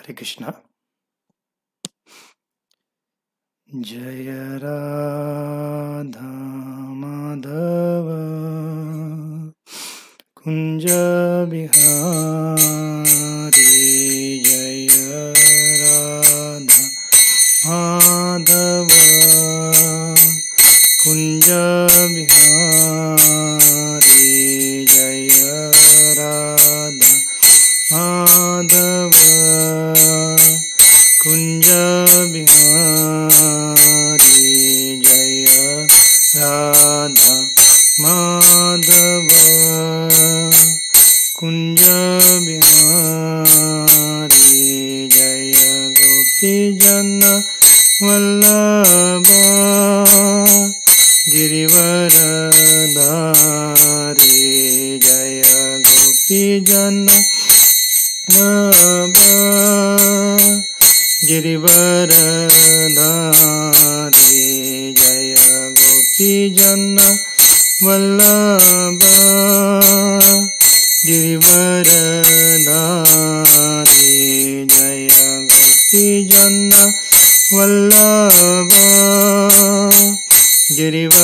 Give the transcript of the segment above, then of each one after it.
हरे कृष्णा। जय राधा माधव कुंज बिहारी, जय राधा माधव कुंज बिहारी, जय राधा माधव कुंज बिहारी, जय राधा माधव कुंज बिहारी, जय गोपी जन वल्लभ गिरिवरधारी, जय गोपी जन वल्लभ गिरिवरधारी, जय गोपी जन वल्लभ गिरिवरधारी, जय गोपी जन वल्लभ गिरिवरधारी,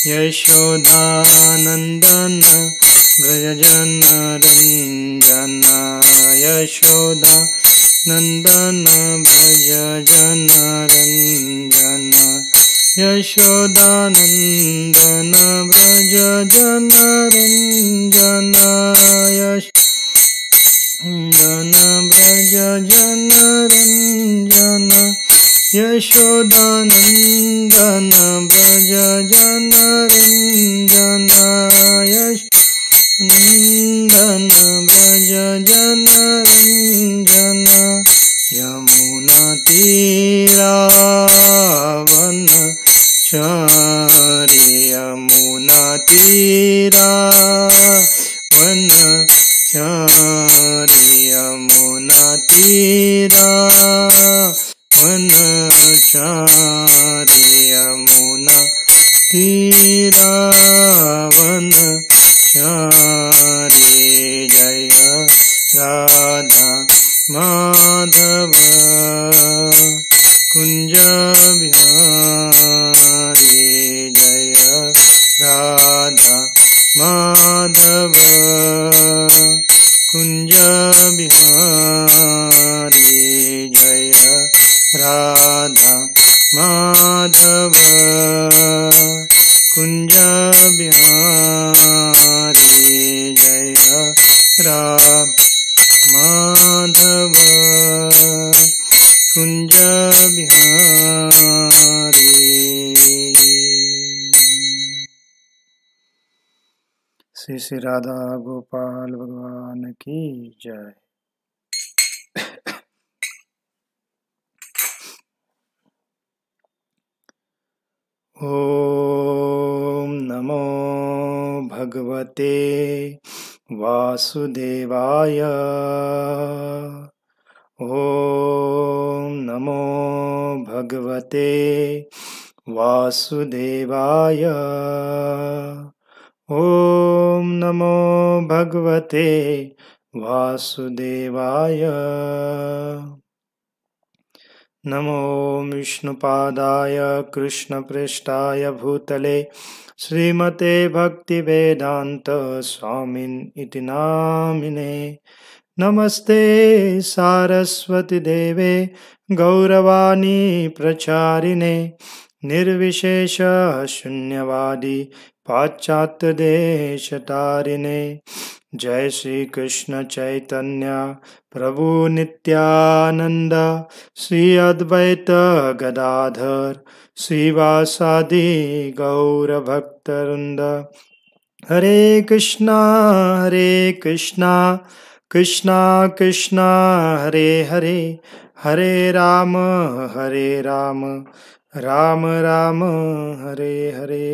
यशोदानंदन व्रजनरंजन, यशोदा नंदन व्रजनरंजन, यशोदानंदन व्रजनरंजन, यशोदानंदन व्रजनरंजन, यशोदानंदन व्रजनरंजन, नंदन व्रजनरंजन, यमुनातीरावनचारि, यमुनातीरावनचारि, यमुनातीरावनचारि, यमुनातीरावनचारि, जय राधा माधव कुंज बिहारी, जय राधा माधव कुंज बिहारी, जय राधा माधव कुंज बिहारी, जय राधा माधव कुंज बिहारी। श्री श्री राधा गोपाल भगवान की जय। ओम नमो भगवते वासुदेवाय, ओम नमो भगवते वासुदेवाय, ओम नमो भगवते वासुदेवाय, नमो विष्णुपादाय कृष्णपृष्ठाय भूतले श्रीमते भक्तिवेदांत स्वामिन् इति नामिने, नमस्ते सारस्वती देवे गौरवाणी प्रचारिणे, निर्विशेष शून्यवादी पाश्चात्य देशतारिणे, जय श्री कृष्ण चैतन्य प्रभु नित्यानंद, श्री अद्वैत गदाधर श्रीवासादि गौर भक्तवृंद, हरे कृष्णा कृष्णा कृष्णा हरे हरे, हरे राम राम राम हरे हरे।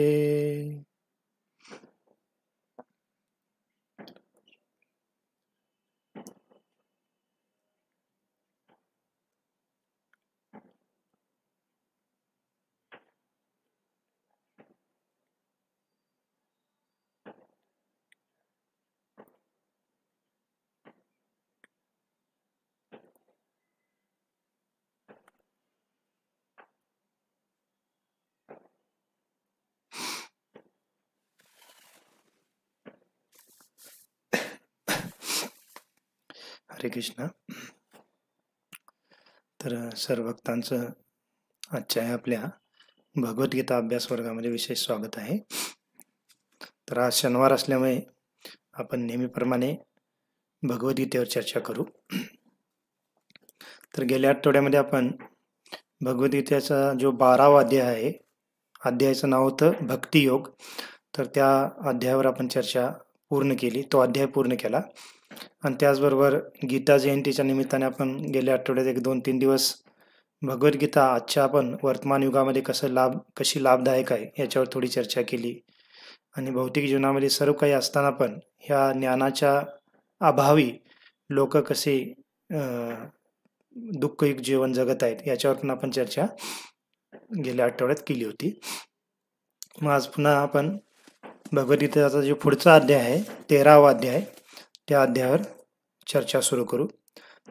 हरे कृष्ण. तर सर्व भक्तांचं आजच्या आपल्या भगवद्गीता अभ्यास वर्गामध्ये विशेष स्वागत आहे. तर आज शनिवार असल्यामुळे आपण नेहमीप्रमाणे भगवद्गीतेवर चर्चा करू. तर गेल्या आठवड्यामध्ये आपण भगवद्गीतेचा जो 12वा अध्याय आहे, अध्यायाचं नाव होतं भक्तियोग. तर त्या अध्यायावर आपण चर्चा पूर्ण केली, तो अध्याय पूर्ण केला. आणि त्याचबरोबर गीता जयंतीच्या निमित्ताने आपण गेल्या आठवड्यात 1-2-3 दिवस भगवद्गीता आजच्या आपण वर्तमान युगामध्ये कशी लाभदायक आहे याच्यावर थोडी चर्चा केली. आणि भौतिक जीवनामध्ये सर्व काही असताना पण ह्या ज्ञानाच्या अभावी लोक कसे दुःखयुक्त जीवन जगत आहेत याच्यावर पण आपण चर्चा गेल्या आठवड्यात केली होती. मग आज पुन्हा आपण भगवद्गीतेचा जो पुढचा अध्याय आहे 13वा अध्याय, त्या अध्यायावर चर्चा सुरू करू.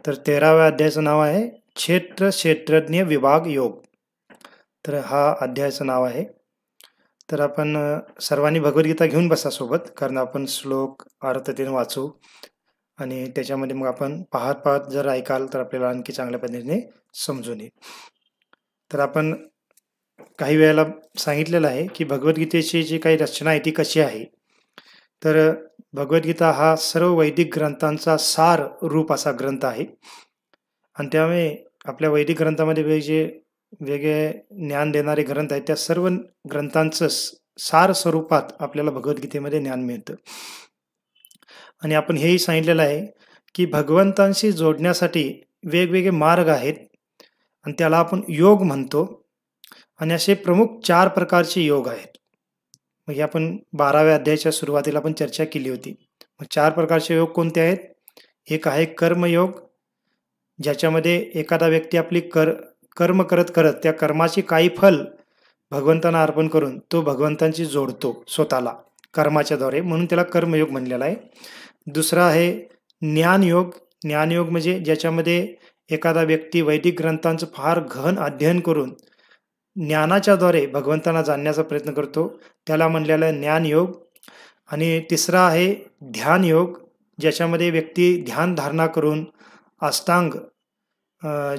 तर 13व्या अध्यायाचं नाव आहे क्षेत्रज्ञ विभाग योग. तर हा अध्यायाचं नाव आहे. तर आपण सर्वांनी भगवद्गीता घेऊन बसा सोबत, कारण आपण श्लोक अर्थतेने वाचू आणि त्याच्यामध्ये मग आपण पाहत जर ऐकाल तर आपल्याला आणखी चांगल्या पद्धतीने समजून येईल. तर आपण काही वेळेला सांगितलेलं आहे की भगवद्गीतेची जी काही रचना आहे ती कशी आहे. तर भगवद्गीता हा सर्व वैदिक ग्रंथांचा सार रूप असा ग्रंथ आहे. आणि त्यामुळे आपल्या वैदिक ग्रंथामध्ये वेगळे ज्ञान देणारे ग्रंथ आहेत, त्या सर्व ग्रंथांचं सार स्वरूपात आपल्याला भगवद्गीतेमध्ये ज्ञान मिळतं. आणि आपण हेही सांगितलेलं आहे की भगवंतांशी जोडण्यासाठी वेगवेगळे मार्ग आहेत आणि त्याला आपण योग म्हणतो. आणि असे प्रमुख 4 प्रकारचे योग आहेत. मग हे आपण 12व्या अध्यायाच्या सुरुवातीला आपण चर्चा केली होती. मग 4 प्रकारचे योग कोणते आहेत? एक आहे कर्मयोग, ज्याच्यामध्ये एखादा व्यक्ती आपली कर्म करत त्या कर्माची काही फल भगवंतांना अर्पण करून तो भगवंतांशी जोडतो स्वतःला कर्माच्या द्वारे, म्हणून त्याला कर्मयोग म्हणलेला आहे. दुसरा आहे ज्ञानयोग. ज्ञानयोग म्हणजे ज्याच्यामध्ये एखादा व्यक्ती वैदिक ग्रंथांचं फार गहन अध्ययन करून ज्ञानाच्या द्वारे भगवंतांना जाणण्याचा प्रयत्न करतो, त्याला म्हणलेला आहे ज्ञानयोग. आणि तिसरा आहे ध्यानयोग, ज्याच्यामध्ये व्यक्ती ध्यान धारणा करून अष्टांग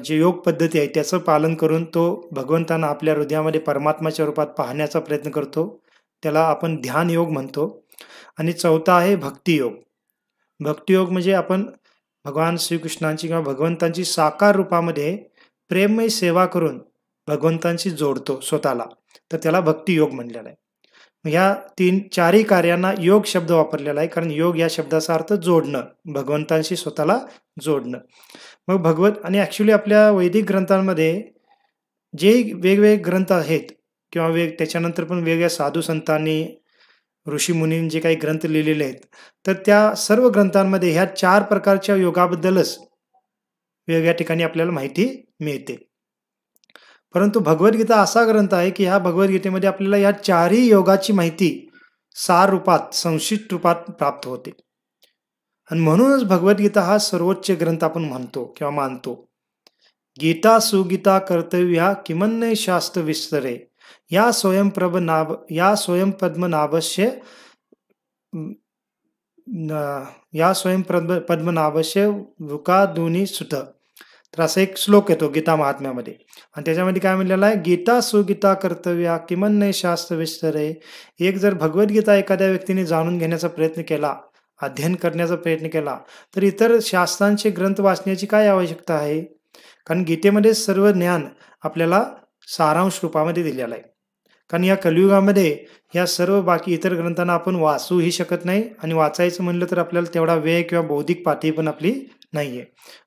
जे योग पद्धती आहे त्याचं पालन करून तो भगवंतांना आपल्या हृदयामध्ये परमात्माच्या रूपात पाहण्याचा प्रयत्न करतो, त्याला आपण ध्यानयोग म्हणतो. आणि चौथा आहे भक्तियोग. भक्तियोग म्हणजे आपण भगवान श्रीकृष्णांची किंवा भगवंतांची साकार रूपामध्ये प्रेममय सेवा करून भगवंतांशी जोडतो स्वतःला, तर त्याला भक्तियोग म्हणलेला आहे. ह्या 4ही कार्यांना योग शब्द वापरलेला आहे, कारण योग या शब्दाचा अर्थ जोडणं, भगवंतांशी स्वतःला जोडणं. मग आणि ॲक्च्युली आपल्या वैदिक ग्रंथांमध्ये जे वेगवेगळे ग्रंथ आहेत किंवा त्याच्यानंतर पण वेगवेगळ्या साधू संतांनी ऋषीमुनींनी जे काही ग्रंथ लिहिलेले आहेत, तर त्या सर्व ग्रंथांमध्ये ह्या 4 प्रकारच्या योगाबद्दलच वेगवेगळ्या ठिकाणी आपल्याला माहिती मिळते. परंतु भगवद्गीता असा ग्रंथ आहे की ह्या भगवद्गीतेमध्ये आपल्याला या 4ही योगाची माहिती सार रूपात, संक्षिप्त रूपात प्राप्त होते. आणि म्हणूनच भगवद्गीता हा सर्वोच्च ग्रंथ आपण म्हणतो किंवा मानतो. गीता सुगीता कर्तव्या किमन्य शास्त्र विस्तरे या स्वयंपद्मनाभस्य वृकादुनी सुत. तर असा एक श्लोक येतो गीता महात्म्यामध्ये, आणि त्याच्यामध्ये काय म्हणलेलं आहे? गीता सुगीता कर्तव्या किमन्य शास्त्र विस्तरे. एक जर भगवद्गीता एखाद्या व्यक्तीने जाणून घेण्याचा प्रयत्न केला, अध्ययन करण्याचा प्रयत्न केला, तर इतर शास्त्रांचे ग्रंथ वाचण्याची काय आवश्यकता आहे? कारण गीतेमध्ये सर्व ज्ञान आपल्याला सारांश रूपामध्ये दिलेलं आहे. कारण या कलियुगामध्ये या सर्व बाकी इतर ग्रंथांना आपण वाचूही शकत नाही, आणि वाचायचं म्हणलं तर आपल्याला तेवढा वेळ किंवा बौद्धिक पातळी पण आपली नाही आहे.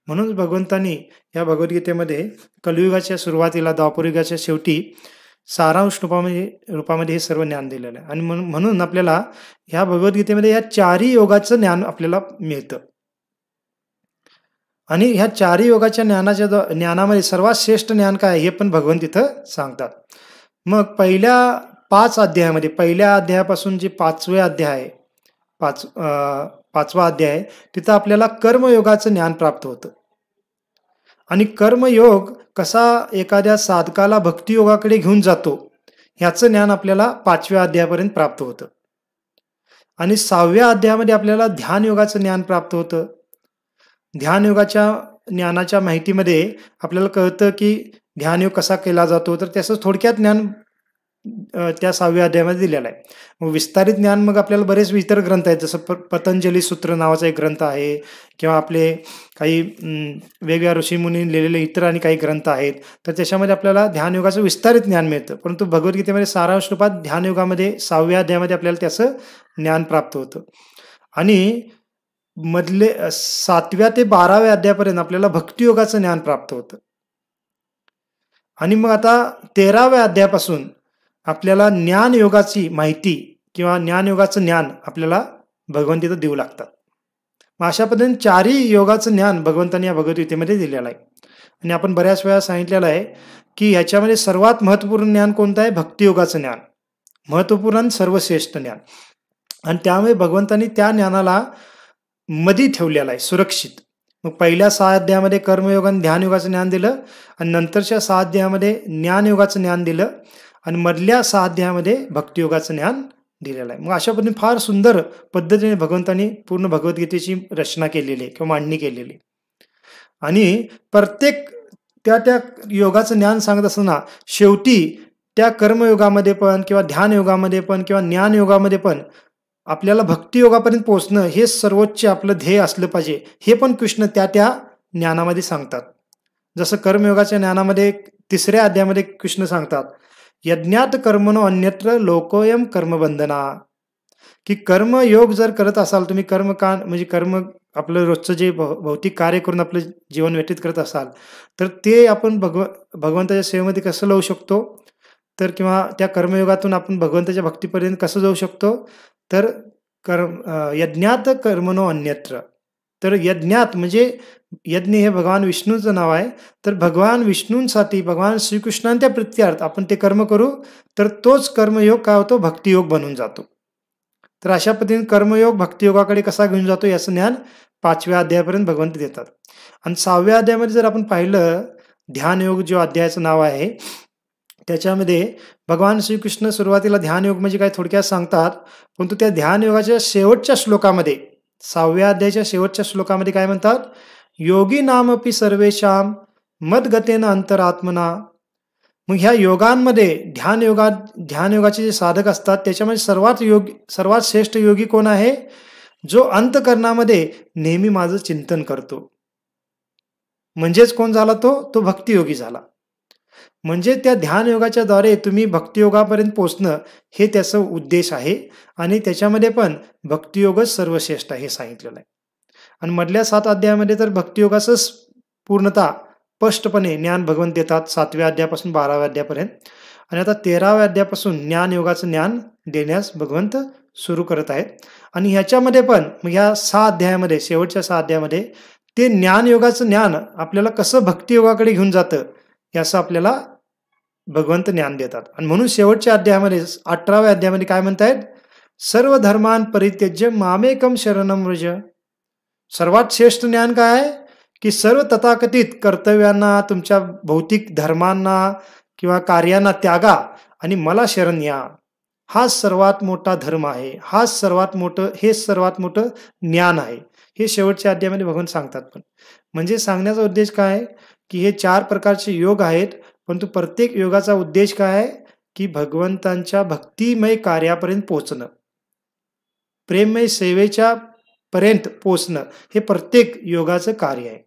म्हणून भगवंतांनी या भगवद्गीतेमध्ये कलियुगाच्या सुरुवातीला, द्वापरयुगाच्या शेवटी सारांश रूपामध्ये हे सर्व ज्ञान दिलेलं आहे. आणि म्हणून आपल्याला ह्या भगवद्गीतेमध्ये या 4ही योगाचं ज्ञान आपल्याला मिळतं. आणि ह्या 4ही योगाच्या ज्ञानामध्ये सर्वात श्रेष्ठ ज्ञान काय हे पण भगवंत तिथं सांगतात. मग पहिल्या 5 अध्यायामध्ये, पहिल्या अध्यायापासून जे 5वे अध्याय आहे, 5वा अध्याय, तिथं आपल्याला कर्मयोगाचं ज्ञान प्राप्त होतं. आणि कर्मयोग कसा एखाद्या साधकाला भक्तियोगाकडे घेऊन जातो ह्याचं ज्ञान आपल्याला 5व्या अध्यायापर्यंत प्राप्त होतं. आणि 6व्या अध्यायामध्ये आपल्याला ध्यानयोगाचं ज्ञान प्राप्त होतं. ध्यानयोगाच्या ज्ञानाच्या माहितीमध्ये आपल्याला कळतं की ध्यानयोग कसा केला जातो, तर त्याचं थोडक्यात ज्ञान त्या 6व्या अध्यायामध्ये दिलेला आहे. मग विस्तारित ज्ञान मग आपल्याला बरेच इतर ग्रंथ आहेत, जसं पतंजली सूत्र नावाचा एक ग्रंथ आहे, किंवा आपले काही वेगवेगळ्या ऋषीमुनी लिहिलेले इतर आणि काही ग्रंथ आहेत. तर त्याच्यामध्ये आपल्याला ध्यानयोगाचं विस्तारित ज्ञान मिळतं. परंतु भगवद्गीतेमध्ये सारांश रूपात ध्यानयोगामध्ये 6व्या अध्यायामध्ये आपल्याला त्याचं ज्ञान प्राप्त होतं. आणि मधले 7व्या ते 12व्या अध्यायापर्यंत आपल्याला भक्तियोगाचं ज्ञान प्राप्त होतं. आणि मग आता 13व्या अध्यायापासून आपल्याला ज्ञानयोगाची माहिती किंवा ज्ञानयोगाचं ज्ञान आपल्याला भगवंतीचं देऊ लागतात. मग अशा पद्धतीने 4ही योगाचं ज्ञान भगवंतांनी या भगवद्गीतेमध्ये दिलेलं आहे. आणि आपण बऱ्याच वेळा सांगितलेलं आहे की ह्याच्यामध्ये सर्वात महत्त्वपूर्ण ज्ञान कोणतं आहे? भक्तियोगाचं ज्ञान, महत्त्वपूर्ण आणि सर्वश्रेष्ठ ज्ञान. आणि त्यामुळे भगवंतांनी त्या ज्ञानाला मधी ठेवलेलं आहे, सुरक्षित. मग पहिल्या 6 अध्यायामध्ये कर्मयोग आणि ध्यानयोगाचं ज्ञान दिलं, आणि नंतरच्या 6 अध्यायामध्ये ज्ञानयोगाचं ज्ञान दिलं, आणि मधल्या 6 अध्यायामध्ये भक्तियोगाचं ज्ञान दिलेलं आहे. मग अशा पद्धतीने फार सुंदर पद्धतीने भगवंतांनी पूर्ण भगवद्गीतेची रचना केलेली आहे किंवा मांडणी केलेली. आणि प्रत्येक त्या योगाचं ज्ञान सांगत असताना शेवटी त्या कर्मयोगामध्ये पण किंवा ध्यानयोगामध्ये पण किंवा ज्ञानयोगामध्ये पण आपल्याला भक्तियोगापर्यंत पोहोचणं हे सर्वोच्च आपलं ध्येय असलं पाहिजे, हे पण कृष्ण त्या ज्ञानामध्ये सांगतात. जसं कर्मयोगाच्या ज्ञानामध्ये 3ऱ्या अध्यायामध्ये कृष्ण सांगतात, यज्ञात कर्मणो अन्यत्र लोकोयम कर्मबंधना, की कर्मयोग जर करत असाल तुम्ही, कर्मकांड म्हणजे कर्म आपलं रोजचं जे भौतिक कार्य करून आपलं जीवन व्यतीत करत असाल, तर ते आपण भगवंताच्या सेवेमध्ये कसं लावू शकतो, तर किंवा त्या कर्मयोगातून आपण भगवंताच्या भक्तीपर्यंत कसं जाऊ शकतो, तर यज्ञात कर्मणो अन्यत्र. तर यज्ञात म्हणजे यज्ञ हे भगवान विष्णूचं नाव आहे. तर भगवान विष्णूंसाठी, भगवान श्रीकृष्णांच्या प्रित्यर्थ आपण ते कर्म करू, तर तोच कर्मयोग काय होतो? भक्तियोग बनून जातो. तर अशा पद्धतीने कर्मयोग भक्तियोगाकडे कसा घेऊन जातो याचं ज्ञान 5व्या अध्यायापर्यंत भगवंत देतात. आणि 6व्या अध्यायामध्ये जर आपण पाहिलं, ध्यानयोग जो अध्यायाचं नाव आहे, त्याच्यामध्ये भगवान श्रीकृष्ण सुरुवातीला ध्यानयोग म्हणजे काय थोडक्यात सांगतात. परंतु त्या ध्यानयोगाच्या शेवटच्या श्लोकामध्ये, 6व्या अध्यायाच्या शेवटच्या श्लोकामध्ये काय म्हणतात? योगी नामपि सर्वेशाम मदगतेन अंतरात्मना. मग ह्या योगांमध्ये ध्यानयोगाचे जे साधक असतात त्याच्यामध्ये सर्वात श्रेष्ठ योगी कोण आहे? जो अंतकरणामध्ये नेहमी माझं चिंतन करतो. म्हणजेच कोण झाला? तो भक्तियोगी झाला. म्हणजे त्या ध्यानयोगाच्या द्वारे तुम्ही भक्तियोगापर्यंत पोहोचणं हे त्याचं उद्देश आहे. आणि त्याच्यामध्ये पण भक्तियोगच सर्वश्रेष्ठ आहे हे सांगितलेलं आहे. आणि मधल्या 7 अध्यायामध्ये तर भक्तियोगाचं पूर्णतः स्पष्टपणे ज्ञान भगवंत देतात, 7व्या अध्यायापासून 12व्या अध्यायापर्यंत. आणि आता 13व्या अध्यायापासून ज्ञानयोगाचं ज्ञान देण्यास भगवंत सुरू करत आहेत. आणि ह्याच्यामध्ये पण मग ह्या 6 अध्यायामध्ये, शेवटच्या 6 अध्यायामध्ये ते ज्ञानयोगाचं ज्ञान आपल्याला कसं भक्तियोगाकडे घेऊन जातं याचं आपल्याला भगवंत ज्ञान देतात. आणि म्हणून शेवटच्या अध्यायामध्ये 18व्या अध्यायामध्ये काय म्हणतायत? सर्व धर्मान परित्यज्य मामेकम शरणम व्रज. सर्वात श्रेष्ठ ज्ञान काय आहे? की सर्व तथाकथित कर्तव्यांना, तुमच्या भौतिक धर्मांना किंवा कार्यांना त्यागा आणि मला शरण या. हा सर्वात मोठा धर्म आहे, हे सर्वात मोठं ज्ञान आहे, हे शेवटच्या अध्यायामध्ये भगवंत सांगतात. पण म्हणजे सांगण्याचा उद्देश काय आहे? की हे 4 प्रकारचे योग आहेत, परंतु प्रत्येक योगाचा उद्देश काय आहे? की भगवंतांच्या भक्तिमय कार्यापर्यंत पोहोचणं, प्रेममय सेवेच्या पर्यंत पोहोचणं हे प्रत्येक योगाचं कार्य आहे.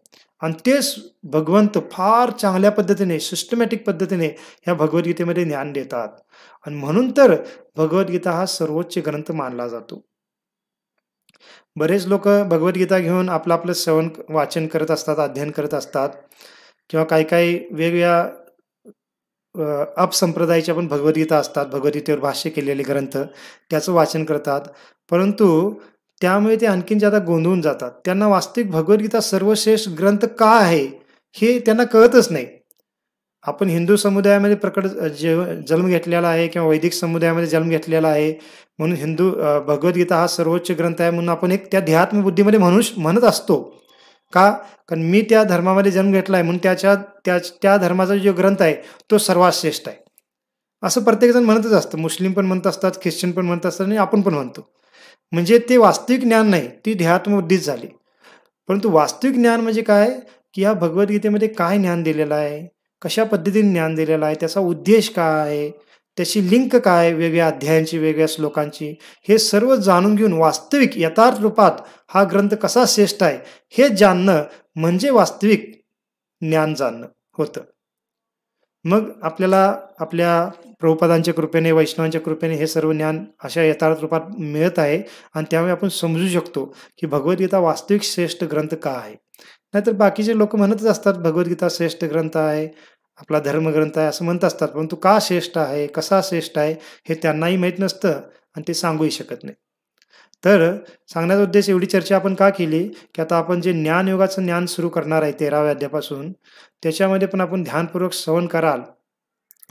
आणि तेच भगवंत फार चांगल्या पद्धतीने, सिस्टमॅटिक पद्धतीने ह्या भगवद्गीतेमध्ये ज्ञान देतात. आणि म्हणून तर भगवद्गीता हा सर्वोच्च ग्रंथ मानला जातो. बरेच लोक भगवद्गीता घेऊन आपलं श्रवण वाचन करत असतात, अध्ययन करत असतात, किंवा काही वेगवेगळ्या अपसंप्रदायाच्या पण भगवद्गीता असतात, भगवद्गीतेवर भाष्य केलेले ग्रंथ, त्याचं वाचन करतात. परंतु त्यामुळे ते आणखीन जादा गोंधळून जातात. त्यांना वास्तविक भगवद्गीता सर्वश्रेष्ठ ग्रंथ का आहे हे त्यांना कळतच नाही. आपण हिंदू समुदायामध्ये जन्म घेतलेला आहे किंवा वैदिक समुदायामध्ये जन्म घेतलेला आहे, म्हणून भगवद्गीता हा सर्वोच्च ग्रंथ आहे म्हणून आपण एक त्या ध्यात्म बुद्धीमध्ये म्हणत असतो. का? कारण मी त्या धर्मामध्ये जन्म घेतला आहे म्हणून त्या धर्माचा जो ग्रंथ आहे तो सर्वात श्रेष्ठ आहे, असं प्रत्येकजण म्हणतच असतं. मुस्लिम पण म्हणत असतात, ख्रिश्चन पण म्हणत असतात, आणि आपण पण म्हणतो. म्हणजे ते वास्तविक ज्ञान नाही, ती ध्यात्म बुद्धीच झाली. परंतु वास्तविक ज्ञान म्हणजे काय, की या भगवद्गीतेमध्ये काय ज्ञान दिलेलं आहे, कशा पद्धतीने ज्ञान दिलेलं आहे, त्याचा उद्देश काय आहे, त्याची लिंक काय वेगवेगळ्या अध्यायांची, वेगवेगळ्या श्लोकांची, हे सर्व जाणून घेऊन वास्तविक यथार्थ रूपात हा ग्रंथ कसा श्रेष्ठ आहे हे जाणणं म्हणजे वास्तविक ज्ञान जाणणं होतं. मग आपल्याला आपल्या प्रभुपादांच्या कृपेने, वैष्णवांच्या कृपेने हे सर्व ज्ञान अशा यथार्थ रूपात मिळत आहे आणि त्यामुळे आपण समजू शकतो की भगवद्गीता वास्तविक श्रेष्ठ ग्रंथ का आहे. नाहीतर बाकीचे लोक म्हणतच असतात भगवद्गीता श्रेष्ठ ग्रंथ आहे, आपला धर्मग्रंथ आहे असं म्हणत असतात, परंतु का श्रेष्ठ आहे, कसा श्रेष्ठ आहे हे त्यांनाही माहीत नसतं आणि ते सांगूही शकत नाही. तर सांगण्याचा उद्देश एवढी चर्चा आपण का केली, की आता आपण जे ज्ञानयोगाचं ज्ञान सुरू करणार आहे 13व्या अध्यायापासून, त्याच्यामध्ये पण आपण ध्यानपूर्वक श्रवण कराल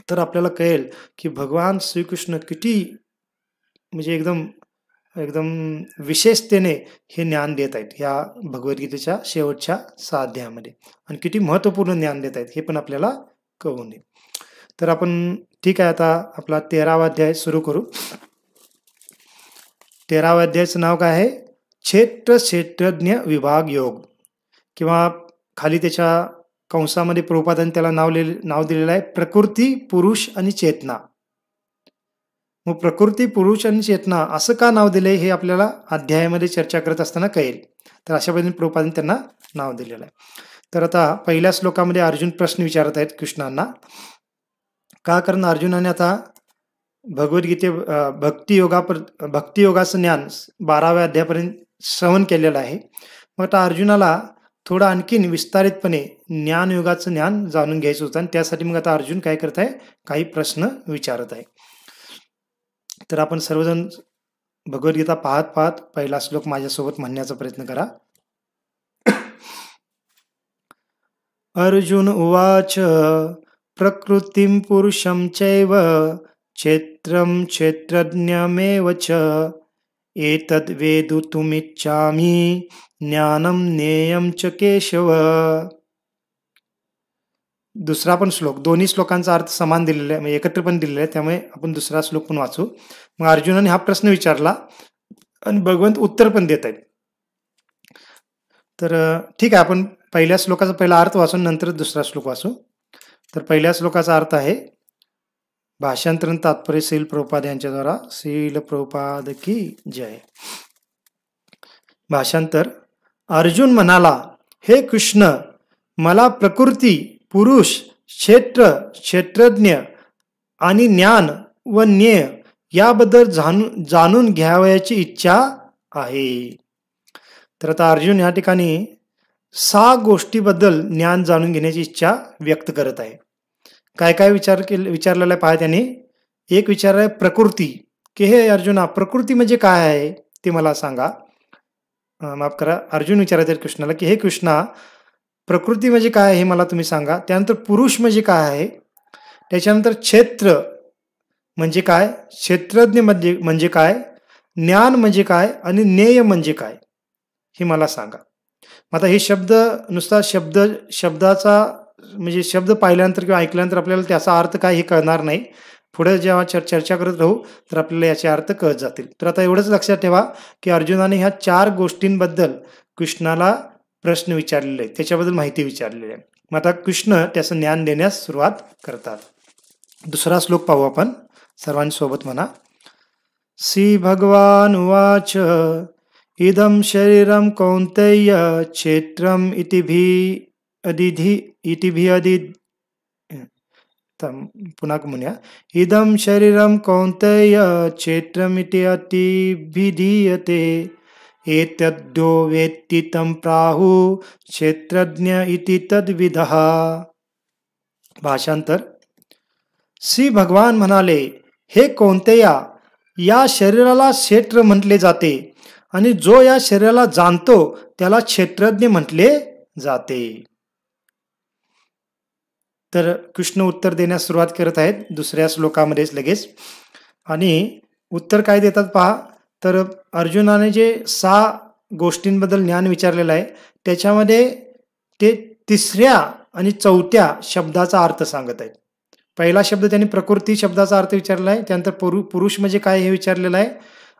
तर आपल्याला कळेल की भगवान श्रीकृष्ण किती म्हणजे एकदम एकदम विशेषतेने हे ज्ञान देत आहेत या भगवद्गीतेच्या शेवटच्या 6 अध्यायामध्ये आणि किती महत्त्वपूर्ण ज्ञान देत आहेत हे पण आपल्याला कळून येईल. तर आपण ठीक आहे, आता आपला 13वा अध्याय सुरू करू. 13व्या अध्यायाचं नाव काय आहे, क्षेत्रज्ञ विभाग योग, किंवा खाली त्याच्या कंसामध्ये प्रभुपादांनी त्याला नाव दिलेलं आहे प्रकृती, पुरुष आणि चेतना. मग प्रकृती, पुरुष आणि चेतना असं का नाव दिले हे आपल्याला अध्यायामध्ये चर्चा करत असताना कळेल. तर अशा पद्धतीने प्रभुपादांनी त्यांना नाव दिलेलं आहे. तर आता पहिल्या श्लोकामध्ये अर्जुन प्रश्न विचारत आहेत कृष्णांना. का, कारण अर्जुनाने आता भगवद्गीते भक्तियोगाचं ज्ञान 12व्या अध्यायापर्यंत श्रवण केलेलं आहे. मग आता अर्जुनाला थोडं आणखीन विस्तारितपणे ज्ञानयोगाचं ज्ञान जाणून घ्यायचं होतं आणि त्यासाठी मग आता अर्जुन काय करत आहे, काही प्रश्न विचारत आहे. तर आपण सर्वजण भगवद्गीता पाहत पाहत पहिला श्लोक माझ्यासोबत म्हणण्याचा प्रयत्न करा. अर्जुन उवाच प्रकृतिं पुरुषं चैव क्षेत्रं क्षेत्रज्ञमेव च एतद् वेदितुमिच्छामि ज्ञानं ज्ञेयं च केशव. दुसरा पण श्लोक, दोन्ही श्लोकांचा अर्थ समान दिलेला आहे, म्हणजे एकत्र पण दिलेला आहे, त्यामुळे आपण दुसरा श्लोक पण वाचू. मग अर्जुनाने हा प्रश्न विचारला आणि भगवंत उत्तर पण देत आहेत. तर ठीक आहे, आपण पहिल्या श्लोकाचा पहिला अर्थ वाचून नंतर दुसरा श्लोक वाचू. तर पहिल्या श्लोकाचा अर्थ आहे, भाषांतरण तात्पर्य श्रील प्रभुपाद यांच्या द्वारा. श्रील प्रभुपाद की जय. भाषांतर. अर्जुन म्हणाला, हे कृष्ण, मला प्रकृती, पुरुष, क्षेत्र, क्षेत्रज्ञ आणि ज्ञान व ज्ञेय याबद्दल जाणून घ्यावयाची इच्छा आहे. तर आता अर्जुन या ठिकाणी 6 गोष्टीबद्दल ज्ञान जाणून घेण्याची इच्छा व्यक्त करत आहे. काय काय विचारलेलं आहे पहा त्यांनी. एक विचार आहे प्रकृती, की हे अर्जुना प्रकृती म्हणजे काय आहे ते मला सांगा. माफ करा, अर्जुन विचारत आहे कृष्णाला की हे कृष्णा, प्रकृती म्हणजे काय हे मला तुम्ही सांगा. त्यानंतर पुरुष म्हणजे काय आहे, त्याच्यानंतर क्षेत्र म्हणजे काय, क्षेत्रज्ञ म्हणजे काय, ज्ञान म्हणजे काय आणि ज्ञेय म्हणजे काय हे मला सांगा. आता हे शब्द नुसता शब्दाचा म्हणजे शब्द पाहिल्यानंतर किंवा ऐकल्यानंतर आपल्याला त्याचा अर्थ काय हे कळणार नाही. पुढे जेव्हा चर्चा करत राहू तर आपल्याला याचे अर्थ कळत जातील. तर आता एवढंच लक्षात ठेवा की अर्जुनाने ह्या 4 गोष्टींबद्दल कृष्णाला प्रश्न विचारलेले आहेत, त्याच्याबद्दल माहिती विचारलेली आहे. मग आता कृष्ण त्याचं ज्ञान देण्यास सुरुवात करतात. दुसरा श्लोक पाहू आपण सर्वांसोबत म्हणा. श्री भगवान उवाच इदं शरीरं कौन्तेय क्षेत्रम् पुन्हा म्हणूया. इदं शरीरं कौन्तेय क्षेत्रमिति अतिभिधीयते एतद्यो वेत्ति तं प्राहुः क्षेत्रज्ञ इति तद्विदः. भाषांतर. श्री भगवान म्हणाले, हे कौन्तेया, या शरीराला क्षेत्र म्हटले जाते आणि जो या शरीराला जाणतो त्याला क्षेत्रज्ञ म्हटले जाते. तर कृष्ण उत्तर देण्यास सुरुवात करत आहेत दुसऱ्या श्लोकामध्येच लगेच. आणि उत्तर काय देतात पहा. तर अर्जुनाने जे 6 गोष्टींबद्दल ज्ञान विचारलेलं आहे त्याच्यामध्ये ते 3ऱ्या आणि 4थ्या शब्दाचा अर्थ सांगत आहेत. पहिला शब्द त्यांनी प्रकृती शब्दाचा अर्थ विचारला आहे, त्यानंतर पुरुष म्हणजे काय हे विचारलेलं आहे,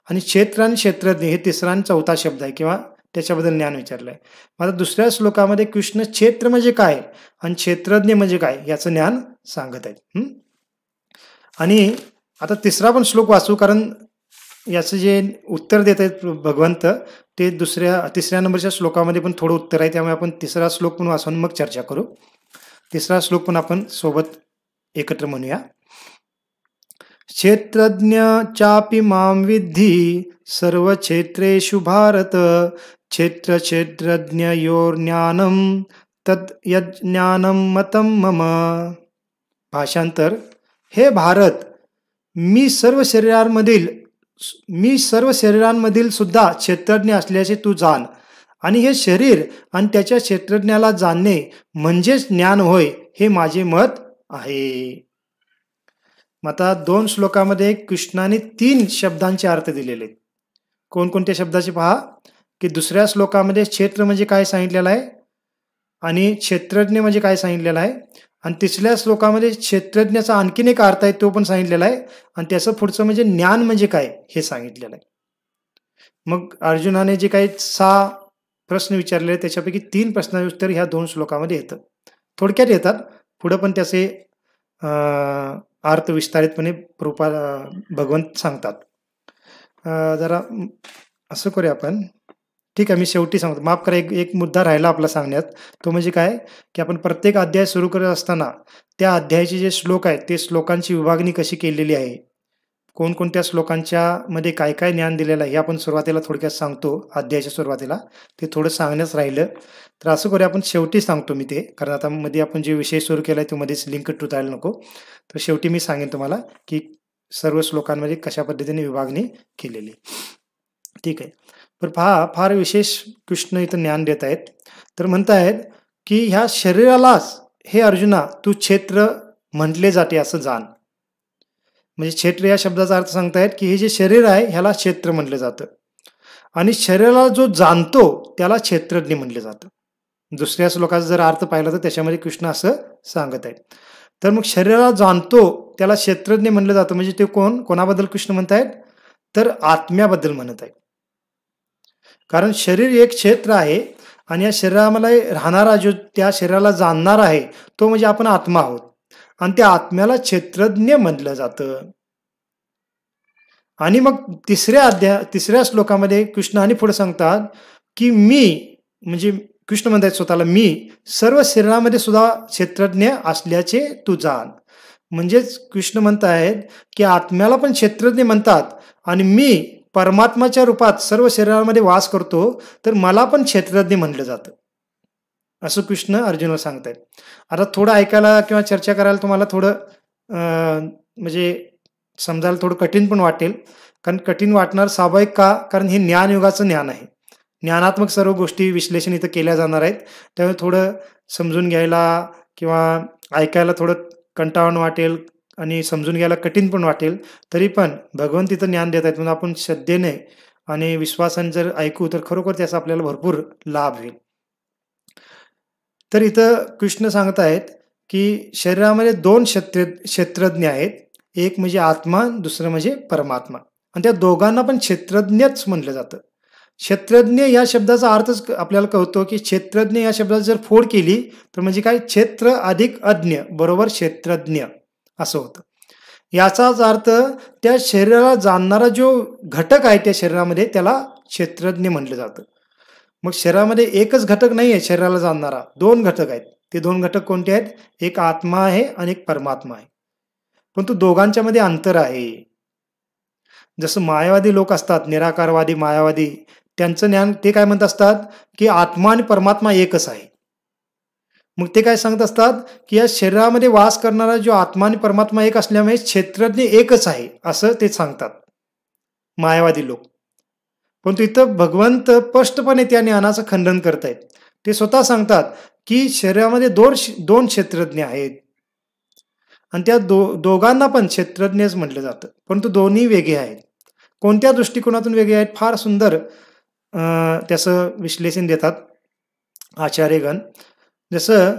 आणि क्षेत्र आणि क्षेत्रज्ञ हे 3रा आणि 4था शब्द आहे किंवा त्याच्याबद्दल ज्ञान विचारलंय. आता दुसऱ्या श्लोकामध्ये कृष्ण क्षेत्र म्हणजे काय आणि क्षेत्रज्ञ म्हणजे काय याचं ज्ञान सांगत आहेत. आणि आता तिसरा पण श्लोक वाचू, कारण याचं जे उत्तर देत आहेत भगवंत ते तिसऱ्या नंबरच्या श्लोकामध्ये पण थोडं उत्तर आहे, त्यामुळे आपण तिसरा श्लोक पण वाचून मग चर्चा करू. तिसरा श्लोक पण आपण सोबत एकत्र म्हणूया. क्षेत्रज्ञ चापि मां विद्धि सर्व क्षेत्रेषु भारत क्षेत्र क्षेत्रज्ञयोर्ज्ञानम तद यज्ञानम मतम मम. भाषांतर: हे भारत, मी सर्व शरीरांमधील सुद्धा क्षेत्रज्ञ असल्याचे तू जाण, आणि हे शरीर आणि त्याच्या क्षेत्रज्ञाला जाणणे म्हणजेच ज्ञान होय, हे माझे मत आहे. आता 2 श्लोकामध्ये कृष्णाने 3 शब्दांचे अर्थ दिलेले आहेत. कोणकोणत्या शब्दाचे पहा, की दुसऱ्या श्लोकामध्ये क्षेत्र म्हणजे काय सांगितलेलं आहे आणि क्षेत्रज्ञ म्हणजे काय सांगितलेलं आहे, आणि तिसऱ्या श्लोकामध्ये क्षेत्रज्ञाचा आणखीन एक अर्थ आहे तो पण सांगितलेला आहे, आणि त्याचं पुढचं म्हणजे ज्ञान म्हणजे काय हे सांगितलेलं आहे. मग अर्जुनाने जे काही 6 प्रश्न विचारलेले त्याच्यापैकी 3 प्रश्नांचे उत्तर ह्या 2 श्लोकामध्ये येतं. थोडक्यात येतात, पुढं पण त्याचे अर्थ विस्तारितपणे भगवंत सांगतात. जरा असं करूया आपण. ठीक आहे, मी शेवटी सांगतो. माफ करा, एक मुद्दा राहिला आपला सांगण्यात. तो म्हणजे काय, की आपण प्रत्येक अध्याय सुरू करत असताना त्या अध्यायाचे जे श्लोक आहेत ते श्लोकांची विभागणी कशी केलेली आहे, कोणकोणत्या श्लोकांच्या मध्ये काय काय ज्ञान दिलेलं आहे हे आपण सुरुवातीला थोडक्यात सांगतो. अध्यायाच्या सुरुवातीला ते थोडं सांगण्यास राहिलं, तर असं करूया आपण शेवटी सांगतो मी ते, कारण आता मध्ये आपण जे विषय सुरू केला आहे तो मध्येच लिंक तुटायला नको. तर शेवटी मी सांगेन तुम्हाला की सर्व श्लोकांमध्ये कशा पद्धतीने विभागणी केलेली. ठीक आहे, पण पहा, फार विशेष कृष्ण इथं ज्ञान देत आहेत. तर म्हणतायत की ह्या शरीरालाच हे अर्जुना तू क्षेत्र म्हटले जाते असं जाण. म्हणजे क्षेत्र या शब्दाचा अर्थ सांगतायत की हे जे शरीर आहे ह्याला क्षेत्र म्हटलं जातं, आणि शरीराला जो जाणतो त्याला क्षेत्रज्ञ म्हटलं जातं. दुसऱ्या श्लोकाचा जर अर्थ पाहिला तर त्याच्यामध्ये कृष्ण असं सांगत आहेत. तर मग शरीराला जाणतो त्याला क्षेत्रज्ञ म्हणलं जातं, म्हणजे ते कोणाबद्दल कृष्ण म्हणतायत, तर आत्म्याबद्दल म्हणत आहेत. कारण शरीर एक क्षेत्र आहे, आणि या शरीरामध्ये राहणारा जो त्या शरीराला जाणणार आहे तो म्हणजे आपण आत्मा आहोत, आणि त्या आत्म्याला क्षेत्रज्ञ म्हटलं जातं. आणि मग तिसऱ्या श्लोकामध्ये कृष्ण आणि पुढे सांगतात की मी, म्हणजे कृष्ण म्हणतात स्वतःला, मी सर्व शरीरामध्ये सुद्धा क्षेत्रज्ञ असल्याचे तू जाण. म्हणजेच कृष्ण म्हणतायत की आत्म्याला पण क्षेत्रज्ञ म्हणतात, आणि मी परमात्माच्या रूपात सर्व शरीरामध्ये वास करतो, तर मला पण क्षेत्रज्ञ म्हटलं जातं, असं कृष्ण अर्जुनाला सांगतायत. आता थोडं ऐकायला किंवा चर्चा करायला तुम्हाला थोडं म्हणजे समजायला थोडं कठीण पण वाटेल. कारण कठीण वाटणार स्वाभाविक का, कारण हे ज्ञानयुगाचं ज्ञान आहे. ज्ञानात्मक सर्व गोष्टी विश्लेषण इथं केल्या जाणार आहेत, त्यामुळे थोडं समजून घ्यायला किंवा ऐकायला थोडं कंटाळून वाटेल आणि समजून घ्यायला कठीण पण वाटेल. तरी पण भगवंत इथं ज्ञान देत आहेत, म्हणून आपण श्रद्धेने आणि विश्वासाने जर ऐकू तर खरोखर त्याचा आपल्याला भरपूर लाभ होईल. तर इथं कृष्ण सांगत आहेत की शरीरामध्ये 2 क्षेत्रज्ञ आहेत, एक म्हणजे आत्मा, दुसरं म्हणजे परमात्मा, आणि त्या दोघांना पण क्षेत्रज्ञच म्हटलं जातं. क्षेत्रज्ञ या शब्दाचा अर्थच आपल्याला कळतो की क्षेत्रज्ञ या शब्दाची जर फोड केली तर म्हणजे काय, क्षेत्र अधिक अज्ञ बरोबर क्षेत्रज्ञ असं होतं. याचाच अर्थ त्या शरीराला जाणणारा जो घटक आहे त्या शरीरामध्ये त्याला क्षेत्रज्ञ म्हटलं जातं. मग शरीरामध्ये एकच घटक नाही आहे शरीराला जाणणारा, 2 घटक आहेत. ते 2 घटक कोणते आहेत, एक आत्मा आहे आणि एक परमात्मा आहे. परंतु दोघांच्या मध्ये अंतर आहे. जसं मायावादी लोक असतात, निराकारवादी, मायावादी, त्यांचं ज्ञान ते काय म्हणत असतात की आत्मा आणि परमात्मा एकच आहे. मग ते काय सांगत असतात की या शरीरामध्ये वास करणारा जो आत्मा आणि परमात्मा एक असल्यामुळे क्षेत्रज्ञ एकच आहे असं ते सांगतात मायावादी लोक. परंतु इथं भगवंत स्पष्टपणे त्या ज्ञानाचं खंडन करतायत. ते स्वतः सांगतात की शरीरामध्ये 2 क्षेत्रज्ञ आहेत, आणि त्या दोघांना पण क्षेत्रज्ञच म्हटलं जातं, परंतु दोन्ही वेगळे आहेत. कोणत्या दृष्टिकोनातून वेगळे आहेत, फार सुंदर त्याचं विश्लेषण देतात आचार्यगण. जसं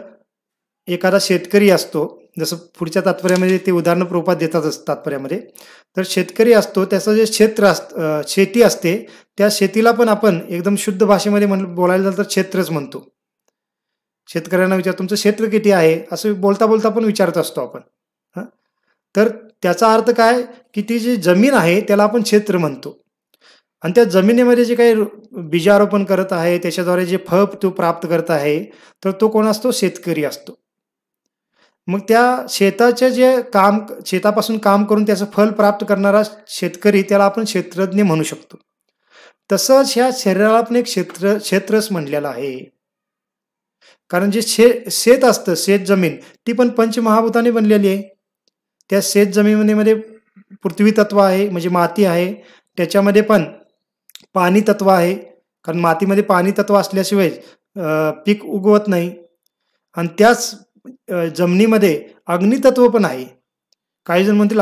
एखादा शेतकरी असतो, जसं पुढच्या तात्पर्यामध्ये ते उदाहरणं प्रभुपाद देतातच तात्पर्यामध्ये. तर शेतकरी असतो त्याचं जे क्षेत्र शेती असते, त्या शेतीला पण आपण एकदम शुद्ध भाषेमध्ये बोलायला झालं तर क्षेत्रच म्हणतो. शेतकऱ्यांना तुमचं क्षेत्र किती आहे असं बोलता बोलता पण विचारत असतो आपण. तर त्याचा अर्थ काय की ती जी जमीन आहे त्याला आपण क्षेत्र म्हणतो. आणि त्या जमिनीमध्ये जे काही बीजारोपण करत आहे, त्याच्याद्वारे जे फळ तो प्राप्त करत आहे, तर तो कोण असतो? शेतकरी असतो. मग त्या शेताचे जे शेतापासून काम करून त्याचं फळ प्राप्त करणारा शेतकरी, त्याला आपण क्षेत्रज्ञ म्हणू शकतो. तसंच ह्या शरीराला पण एक क्षेत्रच म्हणलेलं आहे. कारण जे शेत असतं, शेत जमीन, ती पण पंचमहाभूताने बनलेली आहे. त्या शेत जमिनीमध्ये पृथ्वी तत्व आहे, म्हणजे माती आहे. त्याच्यामध्ये पण पाणी तत्व आहे, कारण मातीमध्ये पाणी तत्व असल्याशिवाय पीक उगवत नाही. आणि त्याच जमिनीमध्ये अग्नितत्व पण आहे. काही जण म्हणतील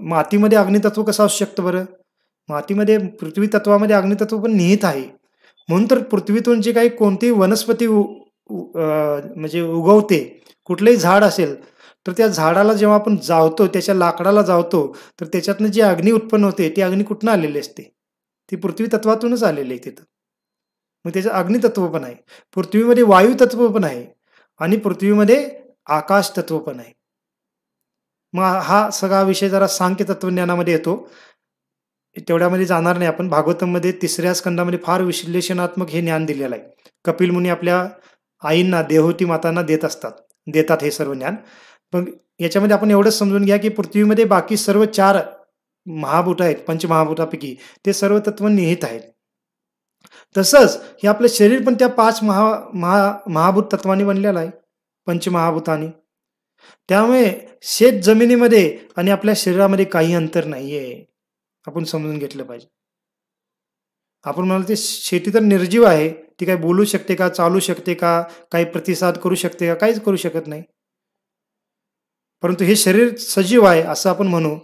मातीमध्ये अग्नितत्व कसं असू शकतं बरं? मातीमध्ये पृथ्वी तत्वामध्ये अग्नितत्व पण निहित आहे. म्हणून तर पृथ्वीतून जे काही कोणतीही वनस्पती म्हणजे उगवते, कुठलंही झाड असेल, तर त्या झाडाला जेव्हा आपण जाळतो, त्याच्या लाकडाला जाळतो, तर त्याच्यातनं जी अग्नी उत्पन्न होते, ती अग्नी कुठनं आलेली असते? ती पृथ्वी तत्वातूनच आलेली आहे तिथं. मग त्याचं अग्नितत्व पण आहे. पृथ्वीमध्ये वायू तत्व पण आहे आणि पृथ्वीमध्ये आकाश तत्व पण आहे. मग हा सगळा विषय जरा सांख्य तत्वज्ञानामध्ये येतो. तेवढ्यामध्ये जाणार नाही आपण. भागवतमध्ये 3ऱ्या स्कंदामध्ये फार विश्लेषणात्मक हे ज्ञान दिलेलं आहे. कपिल मुनी आपल्या आईंना, देवहूती मातांना देतात हे सर्व ज्ञान. पण याच्यामध्ये आपण एवढंच समजून घ्या की पृथ्वीमध्ये बाकी सर्व 4 महाभूत आहेत, पंचमहाभूतापैकी ते सर्व तत्व निहित आहेत. तसंच हे आपलं शरीर पण त्या 5 महाभूत तत्वांनी बनलेलं आहे, पंचमहाभूतांनी. त्यामुळे शेत जमिनीमध्ये आणि आपल्या शरीरामध्ये काही अंतर नाहीये. आपण समजून घेतलं पाहिजे. आपण म्हणाल ते शेती तर निर्जीव आहे, ती काय बोलू शकते का, चालू शकते का, काही प्रतिसाद करू शकते का? काहीच करू शकत नाही. परंतु हे शरीर सजीव आहे असं आपण म्हणू.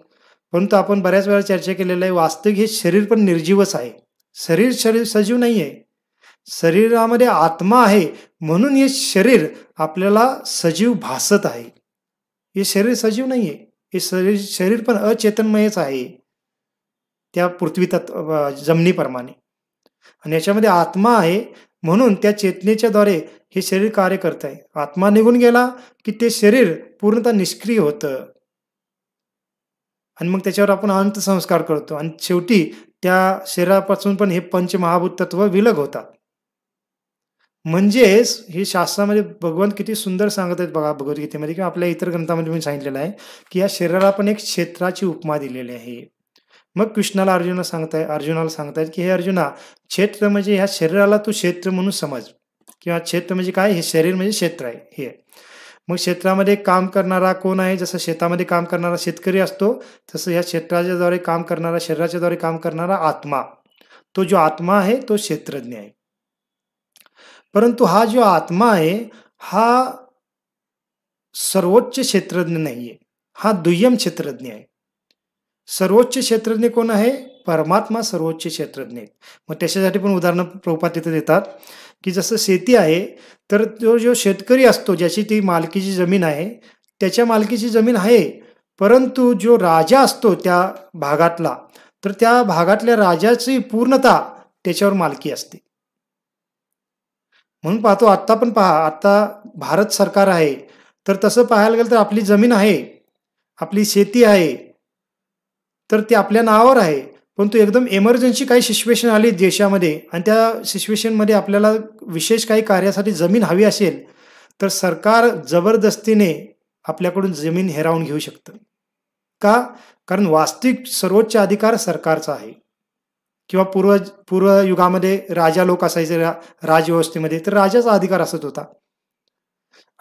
परंतु आपण बऱ्याच वेळा चर्चा केलेलं आहे, वास्तविक हे शरीर पण निर्जीवच आहे. शरीर सजीव नाही आहे. शरीरामध्ये आत्मा आहे, म्हणून हे शरीर आपल्याला सजीव भासत आहे. हे शरीर सजीव नाही आहे. हे शरीर पण अचेतनमयच आहे, त्या पृथ्वी जमिनीप्रमाणे. आणि याच्यामध्ये आत्मा आहे, म्हणून त्या चेतनेच्या द्वारे हे शरीर कार्य करत आहे. आत्मा निघून गेला की ते शरीर पूर्णतः निष्क्रिय होतं. आणि मग त्याच्यावर आपण अंतसंस्कार करतो आणि शेवटी त्या शरीरापासून पण हे पंचमहाभूत तत्व विलग होतात. म्हणजेच हे शास्त्रामध्ये भगवान किती सुंदर सांगत आहेत बघा, भगवद्गीतेमध्ये किंवा आपल्या इतर ग्रंथामध्ये मी सांगितलेलं आहे की या शरीराला पण एक क्षेत्राची उपमा दिलेली आहे. मग कृष्णाला अर्जुनाला सांगतायत की हे अर्जुना, क्षेत्र म्हणजे ह्या शरीराला तू क्षेत्र म्हणून समज, किंवा क्षेत्र म्हणजे काय? हे शरीर म्हणजे क्षेत्र आहे हे. मग क्षेत्रामध्ये काम करणारा कोण आहे? जसं शेतामध्ये काम करणारा शेतकरी असतो, तसं या क्षेत्राच्याद्वारे काम करणारा, शरीराच्याद्वारे काम करणारा आत्मा, तो जो आत्मा आहे तो क्षेत्रज्ञ आहे. परंतु हा जो आत्मा आहे हा सर्वोच्च क्षेत्रज्ञ नाहीये, हा दुय्यम क्षेत्रज्ञ आहे. सर्वोच्च क्षेत्रज्ञ कोण आहे? परमात्मा सर्वोच्च क्षेत्रज्ञ आहेत. मग त्याच्यासाठी पण उदाहरणं प्रभुपाद तिथे देतात की जसं शेती आहे, तर तो जो शेतकरी असतो, ज्याची ती मालकीची जमीन आहे, त्याच्या मालकीची जमीन आहे. परंतु जो राजा असतो त्या भागातला, तर त्या भागातल्या राजाची पूर्णता त्याच्यावर मालकी असते. म्हणून पाहतो आता भारत सरकार आहे, तर तसं पाहायला गेलं तर आपली जमीन आहे, आपली शेती आहे, तर ती आपल्या नावावर आहे. परंतु एकदम इमर्जन्सी काही सिच्युएशन आली देशामध्ये आणि त्या सिच्युएशनमध्ये आपल्याला विशेष काही कार्यासाठी जमीन हवी असेल, तर सरकार जबरदस्तीने आपल्याकडून जमीन हिरावून घेऊ शकतं. का? कारण वास्तविक सर्वोच्च अधिकार सरकारचा आहे. किंवा पूर्व युगामध्ये राजा लोक असायचे राजव्यवस्थेमध्ये, तर राजाचा अधिकार असत होता.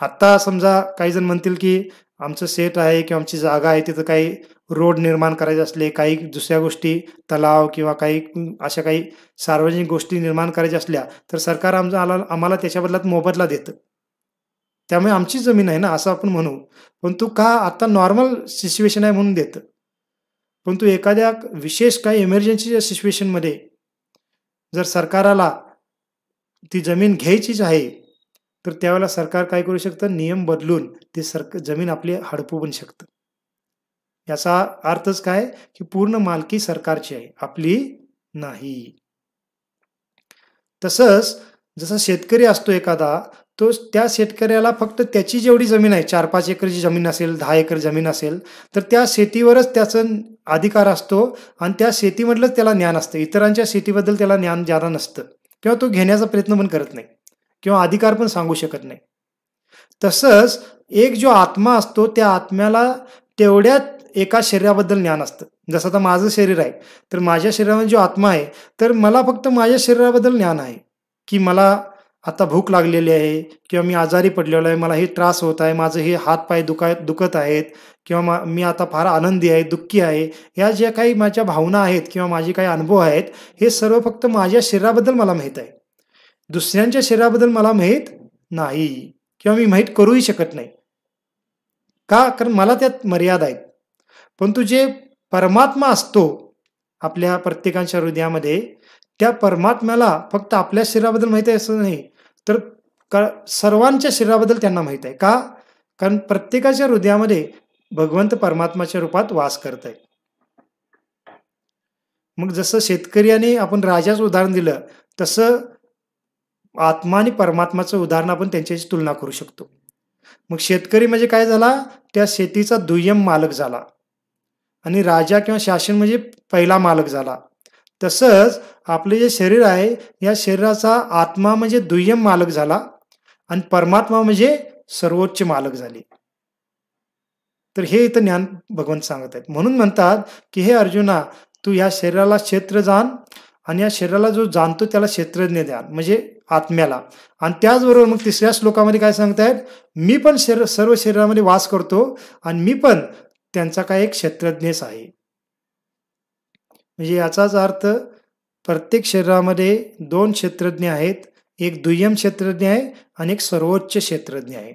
आता समजा काही जण म्हणतील की आमचं शेत आहे किंवा आमची जागा आहे, तिथं काही रोड निर्माण करायचे असले, काही दुसऱ्या गोष्टी, तलाव किंवा काही अशा काही सार्वजनिक गोष्टी निर्माण करायच्या असल्या, तर सरकार आम्हाला त्याच्या बदल्यात मोबदला देतं. त्यामुळे आमची जमीन आहे ना, असं आपण म्हणू. परंतु का? आता नॉर्मल सिच्युएशन आहे म्हणून देतं. परंतु एखाद्या विशेष काही इमर्जन्सीच्या सिच्युएशनमध्ये जर सरकाराला ती जमीन घ्यायचीच आहे, तर त्यावेळेला सरकार काय करू शकतं, नियम बदलून ते जमीन आपली हडपू पण शकतं. याचा अर्थच काय, की पूर्ण मालकी सरकारची आहे, आपली नाही. तसंच जसा शेतकरी असतो एखादा, तो त्या शेतकऱ्याला फक्त त्याची जेवढी जमीन आहे, 4-5 एकरची जमीन असेल, 10 एकर जमीन असेल, तर त्या शेतीवरच त्याचा अधिकार असतो आणि त्या शेतीमधलंच त्याला ज्ञान असतं. इतरांच्या शेतीबद्दल त्याला ज्ञान ज्यादा नसतं किंवा तो घेण्याचा प्रयत्न पण करत नाही किंवा अधिकार पण सांगू शकत नाही. तसंच एक जो आत्मा असतो, त्या आत्म्याला तेवढ्याच एका शरीराबद्दल ज्ञान असतं. जसं आता माझं शरीर आहे, तर माझ्या शरीरामध्ये जो आत्मा आहे, तर मला फक्त माझ्या शरीराबद्दल ज्ञान आहे, की मला आता भूक लागलेली आहे किंवा मी आजारी पडलेलो आहे, मला हे त्रास होत आहे, माझं हे हात-पाय दुखत आहेत किंवा मी आता फार आनंदी आहे, दुःखी आहे. ह्या ज्या काही माझ्या भावना आहेत किंवा माझे काही अनुभव आहेत, हे सर्व फक्त माझ्या शरीराबद्दल मला माहीत आहे. दुसऱ्यांच्या शरीराबद्दल मला माहीत नाही किंवा मी माहीत करूही शकत नाही. का? कारण मला त्यात मर्यादा आहेत. परंतु जे परमात्मा असतो आपल्या प्रत्येकाच्या हृदयामध्ये, त्या परमात्म्याला फक्त आपल्या शरीराबद्दल माहीत आहे असं नाही, तर सर्वांच्या शरीराबद्दल त्यांना माहीत आहे. का? कारण प्रत्येकाच्या हृदयामध्ये भगवंत परमात्म्याच्या रूपात वास करत आहे. मग जसं शेतकऱ्याने आपण राजाचं उदाहरण दिलं, तसं आत्मा आणि परमात्म्याचं उदाहरण आपण त्यांच्याशी तुलना करू शकतो. मग शेतकरी म्हणजे काय झाला? त्या शेतीचा दुय्यम मालक झाला आणि राजा किंवा शासन म्हणजे पहिला मालक झाला. तसंच आपले जे शरीर आहे, या शरीराचा आत्मा म्हणजे दुय्यम मालक झाला आणि परमात्मा म्हणजे सर्वोच्च मालक झाले. तर हे इथं ज्ञान भगवंत सांगत आहेत. म्हणून म्हणतात, की हे अर्जुना, तू या शरीराला क्षेत्र जाण आणि या शरीराला जो जाणतो त्याला क्षेत्रज्ञ द्यान, म्हणजे आत्म्याला. आणि त्याचबरोबर मग तिसऱ्या श्लोकामध्ये काय सांगतायत, मी पण सर्व शरीरामध्ये वास करतो आणि मी पण त्यांचा काय एक क्षेत्रज्ञच आहे. म्हणजे याचाच अर्थ प्रत्येक शरीरामध्ये 2 क्षेत्रज्ञ आहेत. एक दुय्यम क्षेत्रज्ञ आहे आणि एक सर्वोच्च क्षेत्रज्ञ आहे.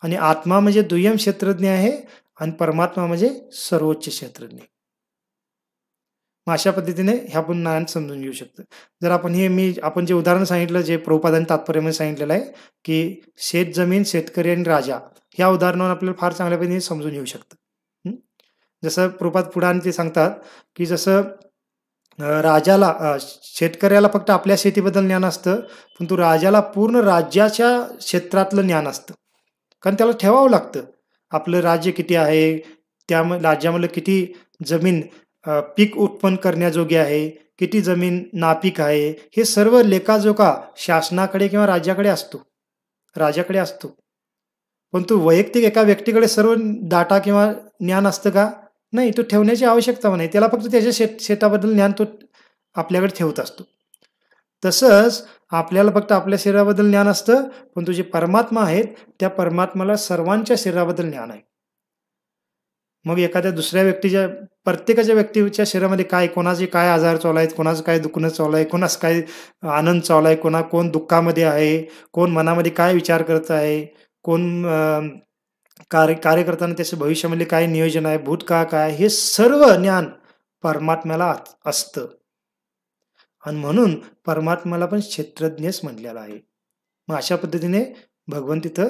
आणि आत्मा म्हणजे दुय्यम क्षेत्रज्ञ आहे आणि परमात्मा म्हणजे सर्वोच्च क्षेत्रज्ञ. मग अशा पद्धतीने हे आपण ज्ञान समजून घेऊ शकतो. जर आपण जे उदाहरण सांगितलं, जे प्रभुपादांनी तात्पर्यामध्ये सांगितलेलं आहे, की शेतजमीन, शेतकरी आणि राजा, ह्या उदाहरणावर आपल्याला फार चांगल्या पद्धतीने समजून घेऊ शकतं. जसं प्रभुपाद पुढे आणि ते सांगतात, की जसं शेतकऱ्याला फक्त आपल्या शेतीबद्दल ज्ञान असतं, परंतु राजाला पूर्ण राज्याच्या क्षेत्रातलं ज्ञान असतं. कारण त्याला ठेवावं लागतं. आपलं राज्य किती आहे, त्या राज्यामधलं किती जमीन पीक उत्पन्न करण्याजोगी आहे, किती जमीन नापीक आहे, हे सर्व लेखाजोखा शासनाकडे किंवा राजाकडे असतो. परंतु वैयक्तिक एका व्यक्तीकडे सर्व डाटा किंवा ज्ञान असतं का? नाही, तो ठेवण्याची आवश्यकता नाही. त्याला फक्त त्याच्या शेताबद्दल ज्ञान तो आपल्याकडे ठेवत असतो. तसंच आपल्याला फक्त आपल्या शरीराबद्दल ज्ञान असतं, परंतु जे परमात्मा आहेत, त्या परमात्म्याला सर्वांच्या शरीराबद्दल ज्ञान आहे. मग एखाद्या दुसऱ्या प्रत्येकाच्या व्यक्तीच्या शरीरामध्ये कोणाचे काय आजार चालू आहेत, कोणाचं काय दुखणं चालू आहे, कोणाचं काय आनंद चालू आहे, कोण दुःखामध्ये आहे, कोण मनामध्ये काय विचार करत आहे, कोण कार्य करताना त्याचं भविष्यामध्ये काय नियोजन आहे, भूतकाळ काय, हे सर्व ज्ञान परमात्म्याला असतं. आणि म्हणून परमात्म्याला पण क्षेत्रज्ञच म्हणलेलं आहे. मग अशा पद्धतीने भगवंत तिथं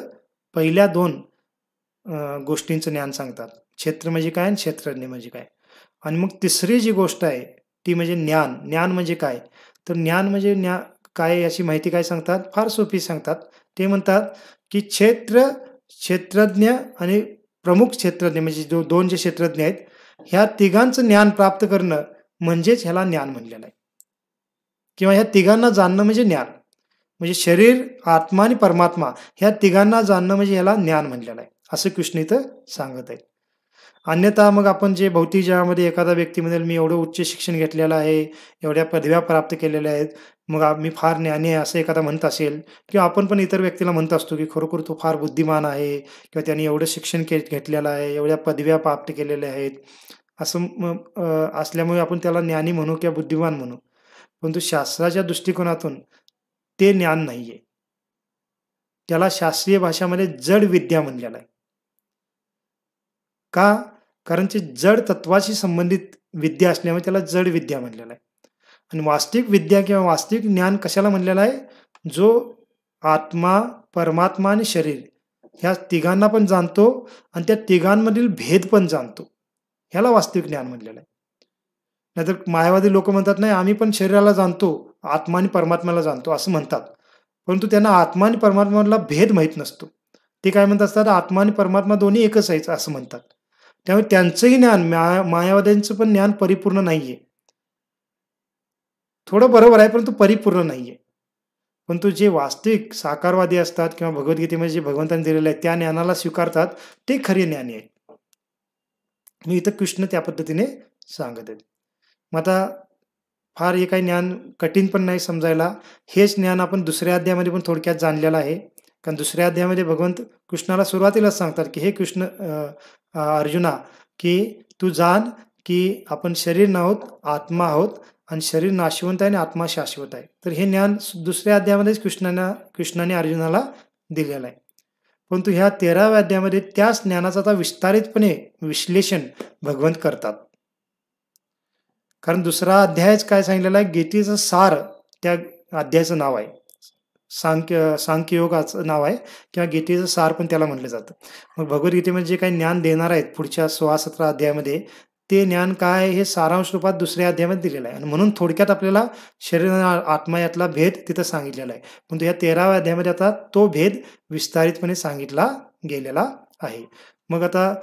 पहिल्या 2 गोष्टींचं ज्ञान सांगतात. क्षेत्र म्हणजे काय आणि क्षेत्रज्ञ म्हणजे काय. आणि मग तिसरी जी गोष्ट आहे ती म्हणजे ज्ञान. ज्ञान म्हणजे काय? तर ज्ञान म्हणजे काय याची माहिती काय सांगतात? फार सोपी सांगतात. ते म्हणतात, की क्षेत्रज्ञ आणि प्रमुख क्षेत्रज्ञ म्हणजे 2 जे क्षेत्रज्ञ आहेत, ह्या तिघांचं ज्ञान प्राप्त करणं म्हणजेच ह्याला ज्ञान म्हणलेलं आहे. किंवा ह्या तिघांना जाणणं म्हणजे ज्ञान. म्हणजे शरीर, आत्मा आणि परमात्मा ह्या तिघांना जाणणं म्हणजे ह्याला ज्ञान म्हणलेलं आहे, असं कृष्ण इथं सांगत आहेत. अन्यथा मग आपण जे भौतिक जगामध्ये एखादा व्यक्ती म्हणेल, मी एवढं उच्च शिक्षण घेतलेलं आहे, एवढ्या पदव्या प्राप्त केलेल्या आहेत, मग मी फार ज्ञानी आहे असं एखादा म्हणत असेल, किंवा आपण पण इतर व्यक्तीला म्हणत असतो, की खरोखर तो फार बुद्धिमान आहे किंवा त्याने एवढं शिक्षण घेतलेलं आहे, एवढ्या पदव्या प्राप्त केलेल्या आहेत, असं असल्यामुळे आपण त्याला ज्ञानी म्हणू किंवा बुद्धिमान म्हणू. परंतु शास्त्राच्या दृष्टिकोनातून ते ज्ञान नाहीये. त्याला शास्त्रीय भाषामध्ये जड विद्या म्हणलेलं आहे. का? कारण ते जड तत्वाशी संबंधित विद्या असल्यामुळे त्याला जड विद्या म्हणलेलं आहे. आणि वास्तविक विद्या किंवा वास्तविक ज्ञान कशाला म्हणलेलं आहे? जो आत्मा, परमात्मा आणि शरीर ह्या तिघांना पण जाणतो आणि त्या तिघांमधील भेद पण जाणतो. ह्याला वास्तविक ज्ञान म्हणलेलं आहे. नाहीतर मायावादी लोक म्हणतात नाही आम्ही पण शरीराला जाणतो, आत्मा आणि परमात्म्याला जाणतो असं म्हणतात. परंतु त्यांना आत्मा आणि परमात्म्याला भेद माहीत नसतो. ते काय म्हणत असतात आत्मा आणि परमात्मा दोन्ही एकच आहे असं म्हणतात. त्यामुळे त्यांचंही ज्ञान मायावाद्यांचं पण ज्ञान परिपूर्ण नाहीये. थोडं बरोबर आहे परंतु परिपूर्ण नाहीये. परंतु जे वास्तविक साकारवादी असतात किंवा भगवद्गीतेमध्ये जे भगवंतांनी दिलेलं आहे त्या ज्ञानाला स्वीकारतात ते खरे ज्ञानी आहेत. मी इथं कृष्ण त्या पद्धतीने सांगत आहेत. मग आता फार हे काही ज्ञान कठीण पण नाही समजायला. हेच ज्ञान आपण दुसऱ्या अध्यायामध्ये पण थोडक्यात जाणलेलं आहे. कारण दुसऱ्या अध्यायामध्ये भगवंत कृष्णाला सुरुवातीलाच सांगतात की हे कृष्ण अर्जुना की तू जाण की आपण शरीर नाहोत, आत्मा आहोत आणि शरीर नाशवंत आहे आणि आत्मा शाश्वत आहे. तर हे ज्ञान दुसऱ्या अध्यायामध्येच कृष्णाने अर्जुनाला दिलेलं आहे. परंतु ह्या 13व्या अध्यायामध्ये त्याच ज्ञानाचा आता विस्तारितपणे विश्लेषण भगवंत करतात. कारण दुसरा अध्यायच काय सांगितलेला आहे गीतेचं सार त्या अध्यायाचं नाव आहे. सांख्ययोगाचं नाव आहे किंवा गीतेचं सार पण त्याला म्हटलं जातं. मग भगवद्गीतेमध्ये जे काही ज्ञान देणार आहेत पुढच्या 16-17 अध्यायामध्ये ते ज्ञान काय हे सारांश रूपात दुसऱ्या अध्यायामध्ये दिलेलं आहे. आणि म्हणून थोडक्यात आपल्याला शरीर आणि आत्मा यातला भेद तिथं सांगितलेला आहे. पण या 13व्या अध्यायामध्ये आता तो भेद विस्तारितपणे सांगितला गेलेला आहे. मग आता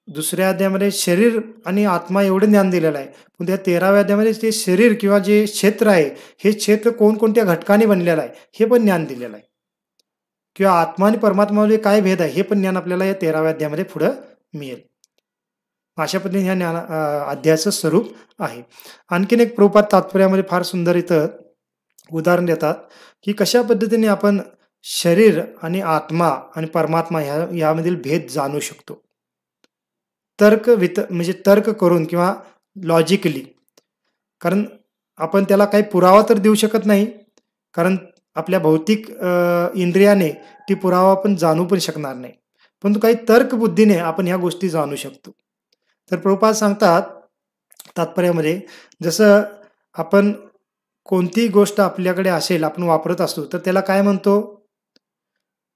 दुसऱ्या अध्यायामध्ये शरीर आणि आत्मा एवढं ज्ञान दिलेलं आहे. पण त्या 13व्या अध्यायामध्ये ते शरीर किंवा जे क्षेत्र आहे हे क्षेत्र कोणकोणत्या घटकांनी बनलेलं आहे हे पण ज्ञान दिलेलं आहे. किंवा आत्मा आणि परमात्मामध्ये काय भेद आहे हे पण ज्ञान आपल्याला या 13व्या अध्यायामध्ये पुढं मिळेल. अशा पद्धतीने ह्या अध्यायाचं स्वरूप आहे. आणखीन एक प्रभुपाद तात्पर्यामध्ये फार सुंदर इथं उदाहरण देतात की कशा पद्धतीने आपण शरीर आणि आत्मा आणि परमात्मा यामधील भेद जाणू शकतो. म्हणजे तर्क करून किंवा लॉजिकली. कारण आपण त्याला काही पुरावा तर देऊ शकत नाही. कारण आपल्या भौतिक इंद्रियाने ती पुरावा आपण जाणू पण शकणार नाही. परंतु काही तर्कबुद्धीने आपण ह्या गोष्टी जाणू शकतो. तर प्रभुपाद सांगतात तात्पर्यामध्ये जसं आपण कोणतीही गोष्ट आपल्याकडे असेल आपण वापरत असतो तर त्याला काय म्हणतो.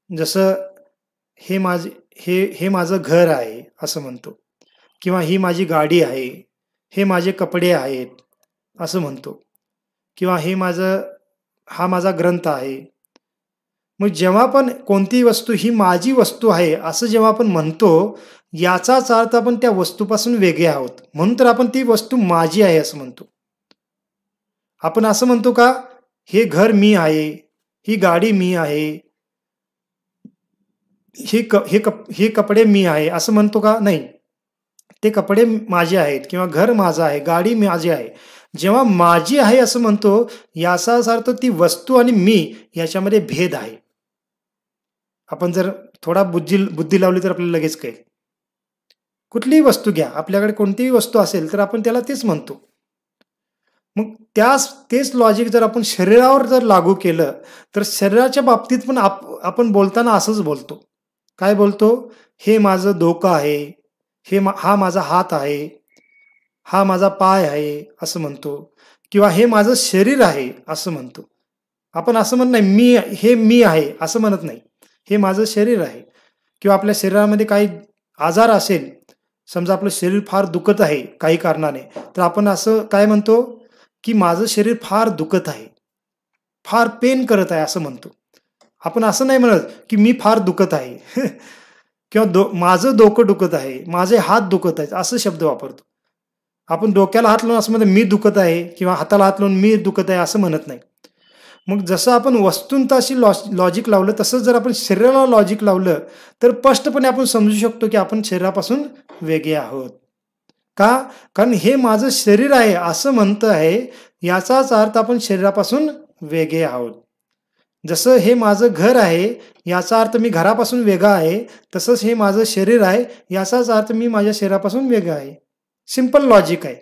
जसं हे माझं घर आहे असं म्हणतो किंवा ही माझी गाडी आहे, हे माझे कपडे आहेत असं म्हणतो किंवा हा माझा ग्रंथ आहे. मग जेव्हा पण कोणतीही वस्तू ही माझी वस्तू आहे असं जेव्हा आपण म्हणतो याचाच अर्थ आपण त्या वस्तूपासून वेगळे आहोत. म्हणून तर आपण ती वस्तू माझी आहे असं म्हणतो. आपण असं म्हणतो का हे घर मी आहे, ही गाडी मी आहे, हे कपडे मी आहे असं म्हणतो का? नाही. ते कपडे माझे आहेत किंवा घर माझं आहे, गाडी माझी आहे. जेव्हा माझी आहे असं म्हणतो याचाच अर्थ ती वस्तू आणि मी याच्यामध्ये भेद आहे. आपण जर थोडा बुद्धी लावली तर आपल्याला लगेच कळेल. कुठलीही वस्तू घ्या, आपल्याकडे कोणतीही वस्तू असेल तर आपण त्याला तेच म्हणतो. मग तेच लॉजिक जर आपण शरीरावर जर लागू केलं तर शरीराच्या बाबतीत पण आपण बोलताना असंच बोलतो. काय बोलतो? हे माझं डोकं आहे, हा माझा हात आहे, हा माझा पाय आहे असं म्हणतो किंवा हे माझं शरीर आहे असं म्हणतो. आपण असं म्हणत नाही मी आहे असं म्हणत नाही. हे माझं शरीर आहे. किंवा आपल्या शरीरामध्ये काही आजार असेल, समजा आपलं शरीर फार दुखत आहे काही कारणाने, तर आपण असं काय म्हणतो की माझं शरीर फार दुखत आहे, फार पेन करत आहे असं म्हणतो. आपण असं नाही म्हणत की मी फार दुखत आहे किंवा माझं डोकं दुखत आहे, माझे हात दुखत आहेत असं शब्द वापरतो. आपण डोक्याला हात लावून असं म्हणतो मी दुखत आहे किंवा हाताला हात लावून मी दुखत आहे असं म्हणत नाही. मग जसं आपण वस्तूंताशी लॉजिक लावलं तसंच जर आपण शरीराला लॉजिक लावलं तर स्पष्टपणे आपण समजू शकतो की आपण शरीरापासून वेगळे आहोत. का? कारण हे माझं शरीर आहे असं म्हणतं आहे याचाच अर्थ आपण शरीरापासून वेगळे आहोत. जसं हे माझं घर आहे याचा अर्थ मी घरापासून वेगळा आहे, तसंच हे माझं शरीर आहे याचाच अर्थ मी माझ्या शरीरापासून वेगळा आहे. सिंपल लॉजिक आहे.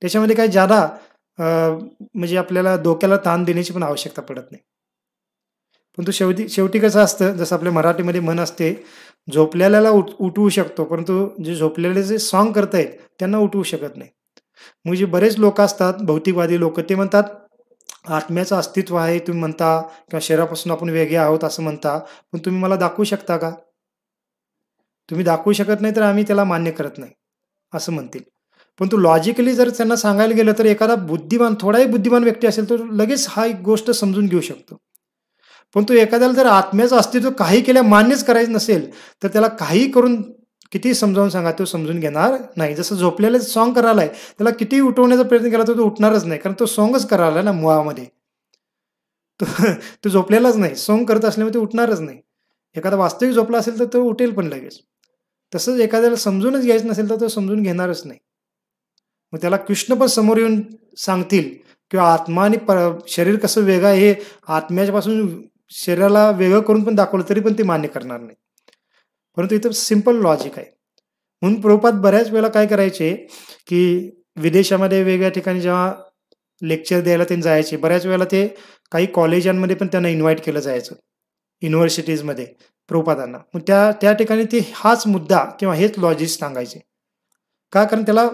त्याच्यामध्ये काही जादा म्हणजे आपल्याला डोक्याला ताण देण्याची पण आवश्यकता पडत नाही. परंतु शेवटी कसं असतं, जसं आपल्या मराठीमध्ये म्हण असते, झोपलेल्याला उठवू शकतो परंतु जे झोपलेले जे सॉंग करतायत त्यांना उठवू शकत नाही. म्हणजे बरेच लोक असतात भौतिकवादी लोक, ते म्हणतात आत्म्याचं अस्तित्व आहे तुम्ही म्हणता किंवा शरीरापासून आपण वेगळे आहोत असं म्हणता, पण तुम्ही मला दाखवू शकता का? तुम्ही दाखवू शकत नाही तर आम्ही त्याला मान्य करत नाही, असं म्हणतील. पण तू लॉजिकली जर त्यांना सांगायला गेलं तर एखादा बुद्धिमान, थोडाही बुद्धिमान व्यक्ती असेल तर लगेच हा एक गोष्ट समजून घेऊ शकतो. पण तो एखाद्याला जर आत्म्याचं अस्तित्व काही केल्या मान्यच करायचं नसेल, तर त्याला काही करून कितीही समजावून सांगा, तो समजून घेणार नाही. जसं झोपलेलं सॉन्ग करायलाय, त्याला कितीही उठवण्याचा प्रयत्न केला तर तो उठणारच नाही. कारण तो सॉन्गच करायला ना मुळामध्ये. तो तो झोपलेलाच नाही. सॉन्ग करत असल्यामुळे तो उठणारच नाही. एखादा वास्तविक झोपला असेल तर तो उठेल पण लगेच. तसंच एखाद्याला समजूनच घ्यायचं नसेल तर तो समजून घेणारच नाही. मग त्याला कृष्ण पण समोर येऊन सांगतील किंवा आत्मा आणि शरीर कसं वेगळं आहे हे आत्म्यापासून शरीराला वेगळं करून पण दाखवलं तरी पण ते मान्य करणार नाही. परंतु इथं सिंपल लॉजिक आहे. म्हणून प्रभुपाद बऱ्याच वेळेला काय करायचे, की विदेशामध्ये वेगळ्या ठिकाणी जेव्हा लेक्चर द्यायला ते जायचे, बऱ्याच वेळेला ते काही कॉलेजांमध्ये पण त्यांना इन्व्हाईट केलं जायचं, युनिव्हर्सिटीजमध्ये प्रभुपादांना. मग त्या त्या ठिकाणी ते हाच मुद्दा किंवा हेच लॉजिक सांगायचे. का? कारण त्याला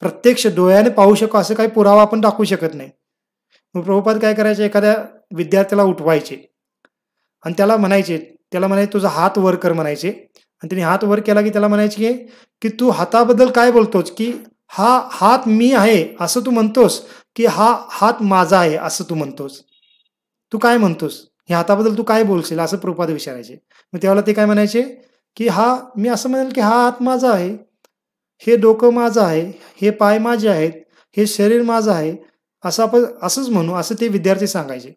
प्रत्यक्ष डोळ्याने पाहू शकू असं काही पुरावा आपण दाखवू शकत नाही. मग प्रभुपाद काय करायचे, एखाद्या विद्यार्थ्याला उठवायचे आणि त्याला म्हणायचे तुझा हात वर कर म्हणायचे आणि त्याने हात वर केला की त्याला म्हणायचे की तू हाताबद्दल काय बोलतोस, की हा हात मी आहे असं तू म्हणतोस, की हा हात माझा आहे असं तू म्हणतोस? तू काय म्हणतोस? ह्या हाताबद्दल तू काय बोलशील? असं प्रभुपाद विचारायचे. मग त्यावेळेला ते काय म्हणायचे, की मी असं म्हणेल की हा हात माझा आहे, हे डोकं माझं आहे, हे पाय माझे आहेत, हे शरीर माझं आहे, असं आपण असंच म्हणू असं ते विद्यार्थी सांगायचे.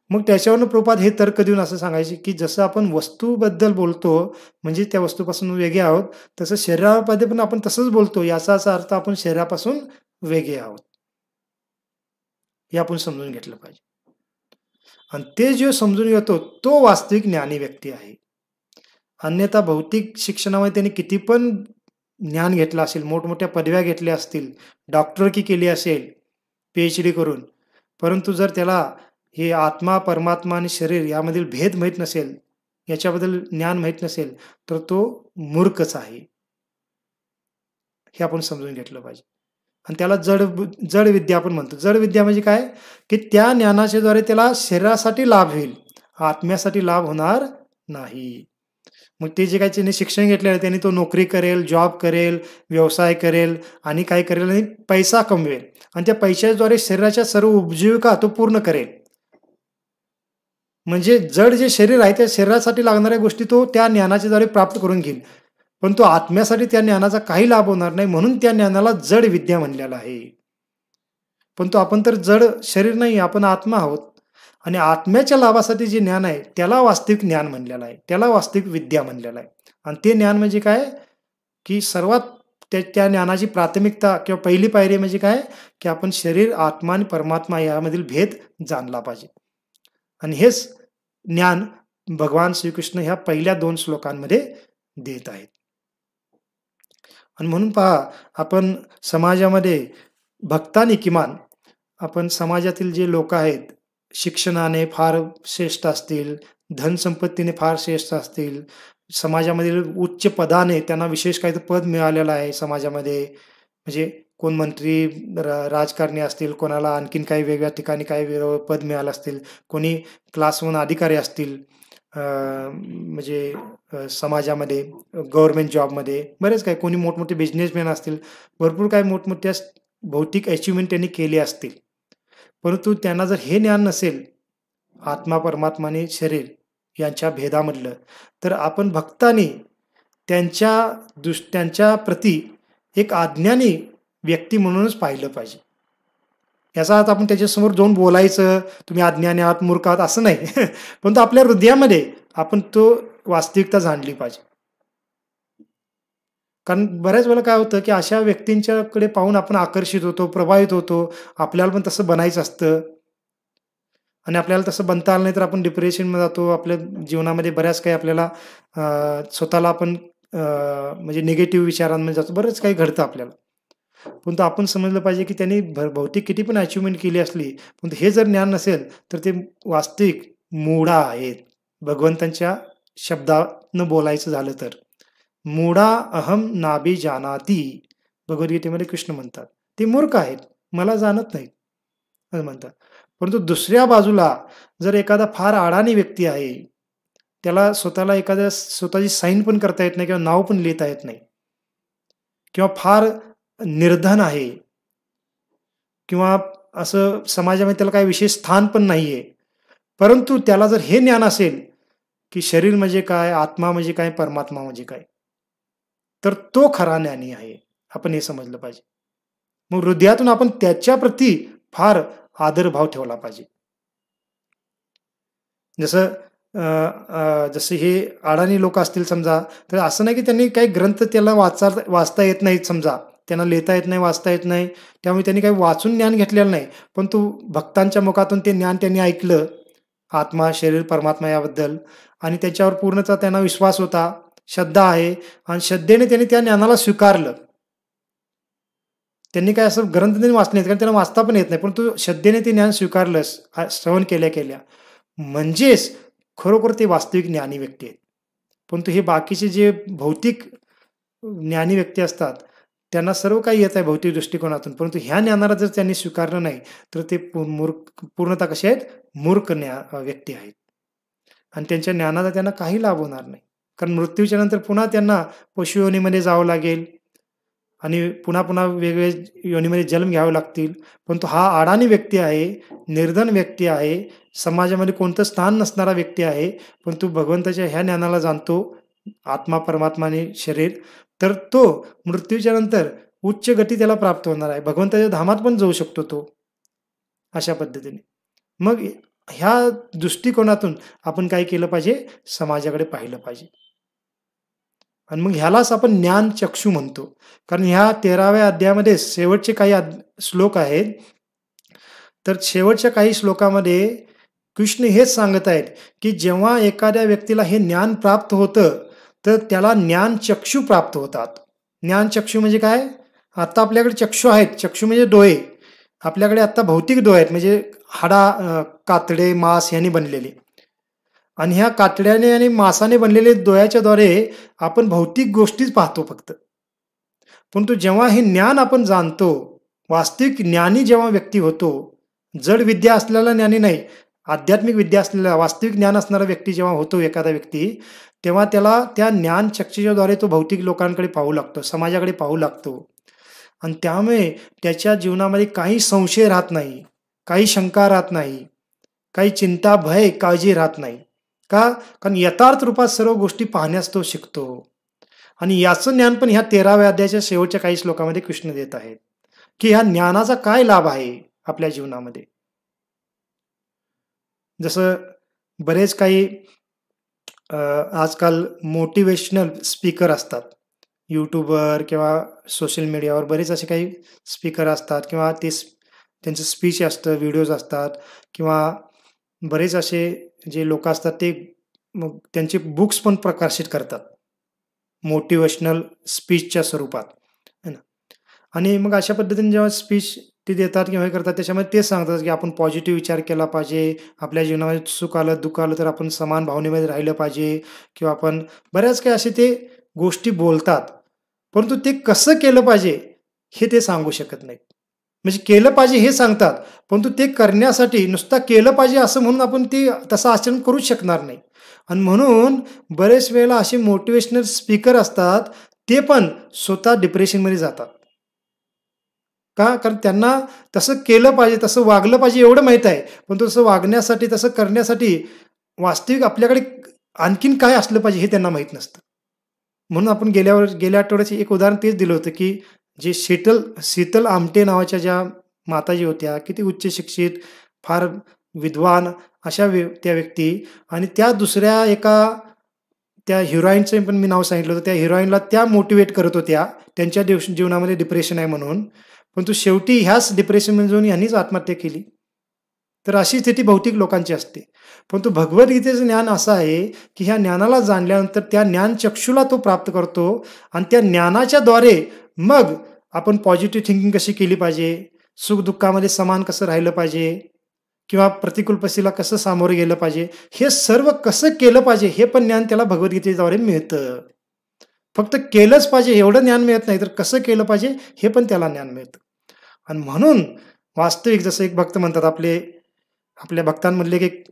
मग त्याच्यावरनं प्रभुपाद हे तर्क देऊन असं सांगायचे, की जसं आपण वस्तूबद्दल बोलतो, म्हणजे त्या वस्तूपासून वेगळे आहोत, तसं शरीरामध्ये पण आपण तसंच बोलतो. याचा असा अर्थ आपण शरीरापासून वेगळे आहोत. हे आपण समजून घेतलं पाहिजे. आणि ते जे समजून घेतो, तो वास्तविक ज्ञानी व्यक्ती आहे. अन्यथा भौतिक शिक्षणामध्ये त्यांनी किती पण ज्ञान घेतलं असेल, मोठमोठ्या पदव्या घेतल्या असतील, डॉक्टरकी केली असेल, पी-एच-डी करून. परंतु जर त्याला हे आत्मा, परमात्मा आणि शरीर यामधील भेद माहीत नसेल, याच्याबद्दल ज्ञान माहीत नसेल, तर तो मूर्खच आहे. हे आपण समजून घेतलं पाहिजे. आणि त्याला जड विद्या आपण म्हणतो. जड विद्या म्हणजे काय? की त्या ज्ञानाच्याद्वारे त्याला शरीरासाठी लाभ होईल, आत्म्यासाठी लाभ होणार नाही. मग ते जे काही त्याने शिक्षण घेतलेलं आहे, त्याने तो नोकरी करेल, जॉब करेल, व्यवसाय करेल आणि काय करेल आणि पैसा कमवेल आणि त्या पैशाद्वारे शरीराच्या सर्व उपजीविका तो पूर्ण करेल. म्हणजे जड जे शरीर आहे, त्या शरीरासाठी लागणाऱ्या गोष्टी तो त्या ज्ञानाच्याद्वारे प्राप्त करून घेईल. पण तो आत्म्यासाठी त्या ज्ञानाचा काही लाभ होणार नाही, म्हणून त्या ज्ञानाला जड विद्या म्हणलेलं आहे. पण तो आपण तर जड शरीर नाही, आपण आत्मा आहोत. आणि आत्म्याच्या लाभासाठी जे ज्ञान आहे, त्याला वास्तविक ज्ञान म्हणलेलं आहे. त्याला वास्तविक विद्या म्हणलेलं आहे. आणि ते ज्ञान म्हणजे काय? की सर्वात त्या ज्ञानाची प्राथमिकता किंवा पहिली पायरी म्हणजे काय? की आपण शरीर, आत्मा आणि परमात्मा यामधील भेद जाणला पाहिजे. आणि हेच ज्ञान भगवान श्रीकृष्ण ह्या पहिल्या 2 श्लोकांमध्ये देत आहेत. आणि म्हणून पहा, आपण समाजामध्ये भक्तांनी किमान आपण समाजातील जे लोक आहेत, शिक्षणाने फार श्रेष्ठ असतील, धनसंपत्तीने फार श्रेष्ठ असतील, समाजामधील उच्च पदाने त्यांना विशेष काहीतरी पद मिळालेलं आहे समाजामध्ये. म्हणजे कोण मंत्री, राजकारणी असतील, कोणाला आणखीन काही वेगळ्या ठिकाणी काही पद मिळालं असतील, कोणी क्लास 1 अधिकारी असतील, म्हणजे समाजामध्ये गव्हर्नमेंट जॉबमध्ये बरेच काही, कोणी मोठमोठे बिझनेसमॅन असतील, भरपूर काही मोठमोठ्या भौतिक अचिव्हमेंट त्यांनी केली असतील. परंतु त्यांना जर हे ज्ञान नसेल, आत्मा, परमात्मा आणि शरीर यांच्या भेदामधलं, तर आपण भक्तांनी त्यांच्या प्रती एक अज्ञानी व्यक्ती म्हणूनच पाहिलं पाहिजे. याचा अर्थ आपण त्याच्यासमोर जाऊन बोलायचं, तुम्ही अज्ञानी आहात, मूर्ख आहात असं नाही. परंतु आपल्या हृदयामध्ये आपण तो वास्तविकता जाणली पाहिजे. कारण बऱ्याच वेळेला काय होतं, की अशा व्यक्तींच्याकडे पाहून आपण आकर्षित होतो, प्रभावित होतो. आपल्याला पण तसं बनायचं असतं आणि आपल्याला तसं बनता आलं नाही तर आपण डिप्रेशनमध्ये जातो. आपल्या जीवनामध्ये बऱ्याच काही आपल्याला स्वतःला आपण म्हणजे निगेटिव्ह विचारांमध्ये जातो. बरंच काही घडतं आपल्याला. परंतु आपण समजलं पाहिजे, की त्यांनी भौतिक किती पण अचिव्हमेंट केली असली, पण हे जर ज्ञान नसेल, तर ते वास्तविक मूढा आहेत. भगवंतांच्या शब्दानं बोलायचं झालं तर. मूढा अहम नाभिजानाति, भगवद्गीतेमध्ये कृष्ण म्हणतात. ते मूर्ख आहेत, मला जाणत नाहीत असं म्हणतात. परंतु दुसऱ्या बाजूला जर एखादा फार अडाणी व्यक्ती आहे, त्याला स्वतःला एखाद्या स्वतःची साईन पण करता येत नाही किंवा नाव पण लिहिता येत नाही किंवा फार निर्धन आहे किंवा असं समाजामध्ये त्याला काही विशेष स्थान पण नाहीये. परंतु त्याला जर हे ज्ञान असेल, की शरीर म्हणजे काय, आत्मा म्हणजे काय, परमात्मा म्हणजे काय, तर तो खरा ज्ञानी आहे. आपण हे समजलं पाहिजे. मग हृदयातून आपण त्याच्याप्रती फार आदरभाव ठेवला पाहिजे. जसं जसे हे अडाणी लोक असतील समजा, तर असं नाही की त्यांनी काही ग्रंथ त्याला वाचता येत नाहीत समजा. त्यांना लिहिता येत नाही, वाचता येत नाही. त्यामुळे त्यांनी काही वाचून ज्ञान घेतलेलं नाही. पण भक्तांच्या मुखातून ते ज्ञान त्यांनी ऐकलं. आत्मा, शरीर, परमात्मा याबद्दल आणि त्याच्यावर पूर्णतः त्यांना विश्वास होता, श्रद्धा आहे आणि श्रद्धेने त्यांनी त्या ज्ञानाला स्वीकारलं. त्यांनी काय असं ग्रंथ त्यांनी वाचले नाहीत, कारण त्यांना वाचता पण येत नाही. परंतु श्रद्धेने ते ज्ञान स्वीकारलं, श्रवण केल्या. म्हणजेच खरोखर ते वास्तविक ज्ञानी व्यक्ती आहेत. परंतु हे बाकीचे जे भौतिक ज्ञानी व्यक्ती असतात, त्यांना सर्व काही येत आहे भौतिक दृष्टिकोनातून. परंतु ह्या ज्ञानाला जर त्यांनी स्वीकारलं नाही, तर ते पूर्णतः कसे आहेत? मूर्ख व्यक्ती आहेत. आणि त्यांच्या ज्ञानाचा त्यांना काही लाभ होणार नाही. कारण मृत्यूच्या नंतर पुन्हा त्यांना पशुयोनीमध्ये जावं लागेल आणि पुन्हा वेगवेगळ्या योनीमध्ये जन्म घ्यावे लागतील. परंतु हा अडाणी व्यक्ती आहे, निर्धन व्यक्ती आहे, समाजामध्ये कोणतं स्थान नसणारा व्यक्ती आहे, परंतु भगवंताच्या ह्या ज्ञानाला जाणतो, आत्मा, परमात्मा आणि शरीर, तर तो मृत्यूच्या नंतर उच्च गती त्याला प्राप्त होणार आहे. भगवंताच्या धामात पण जाऊ शकतो तो, अशा पद्धतीने. मग ह्या दृष्टिकोनातून आपण काय केलं पाहिजे? समाजाकडे पाहिलं पाहिजे. आणि मग ह्यालाच आपण ज्ञानचक्षु म्हणतो. कारण ह्या 13व्या अध्यायामध्ये शेवटचे काही श्लोक आहेत. तर शेवटच्या काही श्लोकामध्ये कृष्ण हेच सांगत आहेत, की जेव्हा एखाद्या व्यक्तीला हे ज्ञान प्राप्त होतं, तर त्याला ज्ञानचक्षु प्राप्त होतात. ज्ञानचक्षु म्हणजे काय? आता आपल्याकडे चक्षु आहेत. चक्षु म्हणजे डोळे. आपल्याकडे आता भौतिक डोळे आहेत, म्हणजे कातडे, मांस यांनी बनलेले. आणि ह्या कातड्याने आणि मांसाने बनलेले डोळ्याच्याद्वारे आपण भौतिक गोष्टीच पाहतो फक्त. परंतु जेव्हा हे ज्ञान आपण जाणतो, वास्तविक ज्ञानी जेव्हा व्यक्ती होतो, जड विद्या असलेला ज्ञानी नाही, आध्यात्मिक विद्या असलेला वास्तविक ज्ञान असणारा व्यक्ती जेव्हा होतो एखादा व्यक्ती, तेव्हा त्याला त्या ज्ञानचक्षुच्याद्वारे तो भौतिक लोकांकडे पाहू लागतो, समाजाकडे पाहू लागतो. आणि त्यामुळे त्याच्या जीवनामध्ये काही संशय राहत नाही, काही शंका राहत नाही, काही चिंता, भय, काळजी राहत नाही. का? कारण यथार्थ रूपात सर्व गोष्टी पाहण्यास तो शिकतो. आणि याचं ज्ञान पण ह्या 13व्या अध्यायाच्या शेवटच्या काही श्लोकामध्ये कृष्ण देत आहेत, की ह्या ज्ञानाचा काय लाभ आहे आपल्या जीवनामध्ये. जसं बरेच काही आजकाल मोटिवेशनल स्पीकर असतात. यूट्यूबवर किंवा सोशल मीडियावर बरेच असे काही स्पीकर असतात किंवा त्यांचं स्पीच असतं, व्हिडिओज असतात किंवा बरेच असे जे लोक असतात ते मग त्यांचे बुक्स पण प्रकाशित करतात मोटिवेशनल स्पीचच्या स्वरूपात, है ना. आणि मग अशा पद्धतीने जेव्हा स्पीच ते देतात किंवा हे करतात, त्याच्यामध्ये तेच सांगतात की आपण पॉझिटिव्ह विचार केला पाहिजे, आपल्या जीवनामध्ये सुख आलं, दुःख आलं तर आपण समान भावनेमध्ये राहिलं पाहिजे किंवा आपण बऱ्याच काही असे ते गोष्टी बोलतात. परंतु ते कसं केलं पाहिजे हे ते सांगू शकत नाहीत. म्हणजे केलं पाहिजे हे सांगतात, परंतु ते करण्यासाठी नुसतं केलं पाहिजे असं म्हणून आपण ते तसं आचरण करूच शकणार नाही. आणि म्हणून बरेच वेळेला असे मोटिवेशनल स्पीकर असतात, ते पण स्वतः डिप्रेशनमध्ये जातात. का? कारण त्यांना तसं केलं पाहिजे, तसं वागलं पाहिजे एवढं माहीत आहे, पण तसं वागण्यासाठी, तसं करण्यासाठी वास्तविक आपल्याकडे आणखीन काय असलं पाहिजे हे त्यांना माहीत नसतं. म्हणून आपण गेल्या आठवड्याचे एक उदाहरण तेच दिलं होतं, की जे शीतल आमटे नावाच्या ज्या माताजी होत्या, किती उच्च शिक्षित, फार विद्वान अशा त्या व्यक्ती, आणि त्या दुसऱ्या एका त्या हिरोईनचं पण मी नाव सांगितलं होतं. त्या हिरोईनला त्या मोटिवेट करत होत्या त्यांच्या जीवनामध्ये डिप्रेशन आहे म्हणून. परंतु शेवटी ह्याच डिप्रेशनमध्ये जाऊन ह्यांनीच आत्महत्या केली. तर अशी स्थिती भौतिक लोकांची असते. परंतु भगवद्गीतेचं ज्ञान असं आहे, की ह्या ज्ञानाला जाणल्यानंतर त्या ज्ञानचक्षुला तो प्राप्त करतो आणि त्या ज्ञानाच्याद्वारे मग आपण पॉझिटिव्ह थिंकिंग कशी केली पाहिजे, सुखदुःखामध्ये समान कसं राहिलं पाहिजे किंवा प्रतिकूल परिस्थितीला कसं सामोरं गेलं पाहिजे, हे सर्व कसं केलं पाहिजे हे पण ज्ञान त्याला भगवद्गीतेद्वारे मिळतं. फक्त केलंच पाहिजे एवढं ज्ञान मिळत नाही, तर कसं केलं पाहिजे हे पण त्याला ज्ञान मिळतं. आणि म्हणून वास्तविक जसं एक भक्त म्हणतात आपले, आपल्या भक्तांमधले एक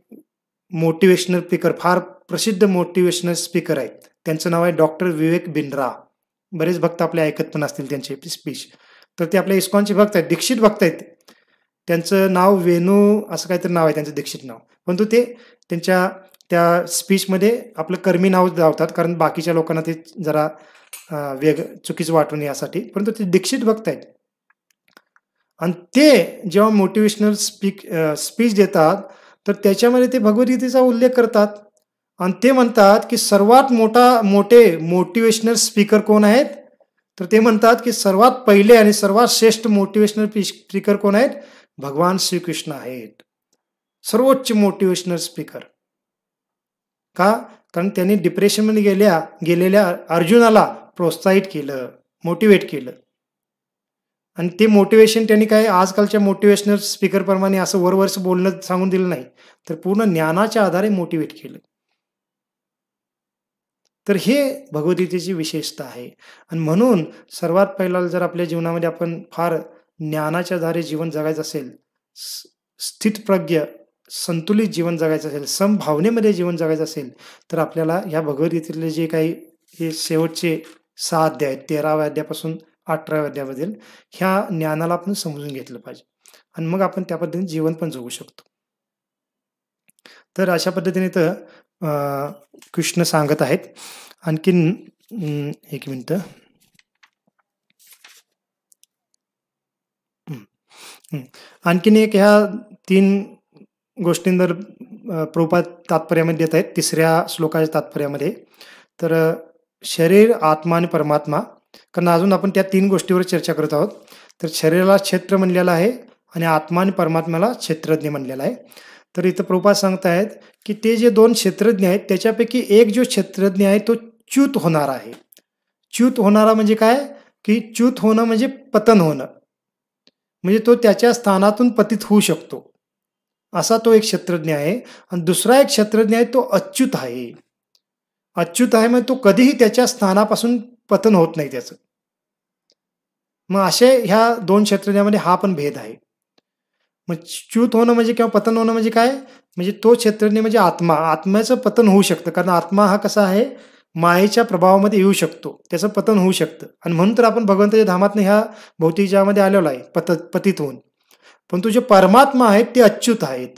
मोटिवेशनल स्पीकर, फार प्रसिद्ध मोटिवेशनल स्पीकर आहेत. त्यांचं नाव आहे डॉक्टर विवेक बिंद्रा. बरेच भक्त आपले ऐकत पण असतील त्यांचे स्पीच. तर ते आपल्या इस्कॉनचे भक्त आहेत, दीक्षित भक्त आहेत. त्यांचं नाव वेणू असं काहीतरी नाव आहे त्यांचं, दीक्षित नाव. परंतु ते त्यांच्या त्या स्पीचमध्ये आपलं कर्मी नाव लावतात, कारण बाकीच्या लोकांना ते जरा चुकीचं वाटून यासाठी. परंतु ते दीक्षित भक्त आहेत. आणि ते जेव्हा मोटिवेशनल स्पीच देतात, तर त्याच्यामध्ये ते भगवद्गीतेचा उल्लेख करतात आणि ते म्हणतात की सर्वात मोठे मोटिवेशनल स्पीकर कोण आहेत? तर ते म्हणतात की सर्वात पहिले आणि सर्वात श्रेष्ठ मोटिवेशनल स्पीकर कोण आहेत? भगवान श्रीकृष्ण आहेत, सर्वोच्च मोटिवेशनल स्पीकर. का? कारण त्यांनी डिप्रेशनमध्ये गेलेल्या अर्जुनाला प्रोत्साहित केलं, मोटिवेट केलं. आणि ते मोटिवेशन त्यांनी काय आजकालच्या मोटिवेशनल स्पीकरप्रमाणे असं वरवरच बोलणं सांगून दिलं नाही, तर पूर्ण ज्ञानाच्या आधारे मोटिवेट केलं. तर हे भगवद्गीतेची विशेषता आहे. आणि म्हणून सर्वात पहिला जर आपल्या जीवनामध्ये आपण फार ज्ञानाच्या आधारे जीवन जगायचं असेल, स्थितप्रज्ञ संतुलित जीवन जगायचं असेल, समभावनेमध्ये जीवन जगायचं असेल, तर आपल्याला ह्या भगवद्गीतेतले जे काही हे शेवटचे 6 अध्याय, 13व्या अध्यायापासून 18व्या अध्यायामधील ह्या ज्ञानाला आपण समजून घेतलं पाहिजे. आणि मग आपण त्या पद्धतीने जीवन पण जगू शकतो. तर अशा पद्धतीने तर कृष्ण सांगत आहेत. आणखीन एक मिनिट. आणखीन एक ह्या 3 गोष्टींवर प्रभुपाद तात्पर्यामध्ये देत आहेत, 3ऱ्या श्लोकाच्या तात्पर्यामध्ये. तर शरीर, आत्मा आणि परमात्मा, कारण अजून आपण त्या 3 गोष्टीवर चर्चा करत आहोत. तर शरीराला क्षेत्र म्हणलेलं आहे आणि आत्मा आणि परमात्म्याला क्षेत्रज्ञ म्हणलेलं आहे. तर इथं प्रभुपाद सांगतायत की ते जे 2 क्षेत्रज्ञ आहेत त्याच्यापैकी एक जो क्षेत्रज्ञ आहे तो च्युत होणार आहे. च्युत होणारा म्हणजे काय? की च्युत होणं म्हणजे पतन होणं, म्हणजे तो त्याच्या स्थानातून पतित होऊ शकतो, असा तो एक क्षेत्रज्ञ आहे. आणि दुसरा एक क्षेत्रज्ञ आहे तो अच्युत आहे. अच्युत आहे म्हणजे तो कधीही त्याच्या स्थानापासून पतन होत नाही त्याचं. मग असे ह्या 2 क्षेत्रज्ञामध्ये हा पण भेद आहे. मग च्युत होणं म्हणजे किंवा पतन होणं म्हणजे काय? म्हणजे तो क्षेत्रज्ञ म्हणजे आत्मा. आत्म्याचं पतन होऊ शकतं, कारण आत्मा हा कसा आहे, मायेच्या प्रभावामध्ये येऊ शकतो, त्याचं पतन होऊ शकतं. आणि म्हणून तर आपण भगवंताच्या धामातनं ह्या भौतिक जगामध्ये आलेलो आहे पतित होऊन. परंतु जे परमात्मा आहेत ते अच्युत आहेत,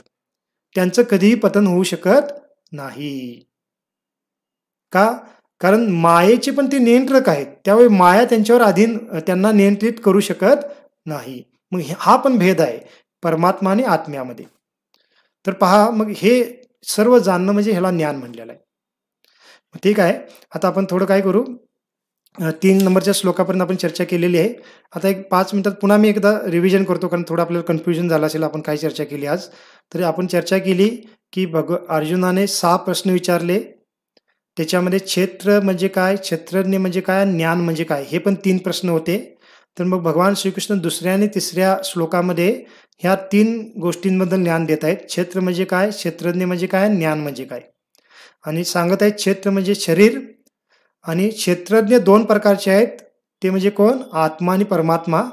त्यांचं कधीही पतन होऊ शकत नाही. का? कारण मायेचे पण ते नियंत्रक आहेत, त्यावेळी माया त्यांच्यावर त्यांना नियंत्रित करू शकत नाही. मग हा पण भेद आहे परमात्मा आणि आत्म्यामध्ये. तर पहा, मग हे सर्व जाणणं म्हणजे ह्याला ज्ञान म्हणलेलं आहे. ठीक आहे, आता आपण थोडं काय करू, 3 नंबरच्या श्लोकापर्यंत आपण चर्चा केलेली आहे. आता एक 5 मिनिटात पुन्हा मी एकदा रिव्हिजन करतो, कारण थोडं आपल्याला कन्फ्युजन झालं असेल आपण काय चर्चा केली आज. तर आपण चर्चा केली की अर्जुनाने 6 प्रश्न विचारले. त्याच्यामध्ये क्षेत्र म्हणजे काय, क्षेत्रज्ञ म्हणजे काय, ज्ञान म्हणजे काय, हे पण 3 प्रश्न होते. तर मग भगवान श्रीकृष्ण 2ऱ्या आणि 3ऱ्या श्लोकामध्ये ह्या 3 गोष्टींबद्दल ज्ञान देत आहेत. क्षेत्र म्हणजे काय, क्षेत्रज्ञ म्हणजे काय, ज्ञान म्हणजे काय. आणि सांगत आहेत क्षेत्र म्हणजे शरीर आणि क्षेत्रज्ञ 2 प्रकारचे आहेत. ते म्हणजे कोण? आत्मा आणि परमात्मा.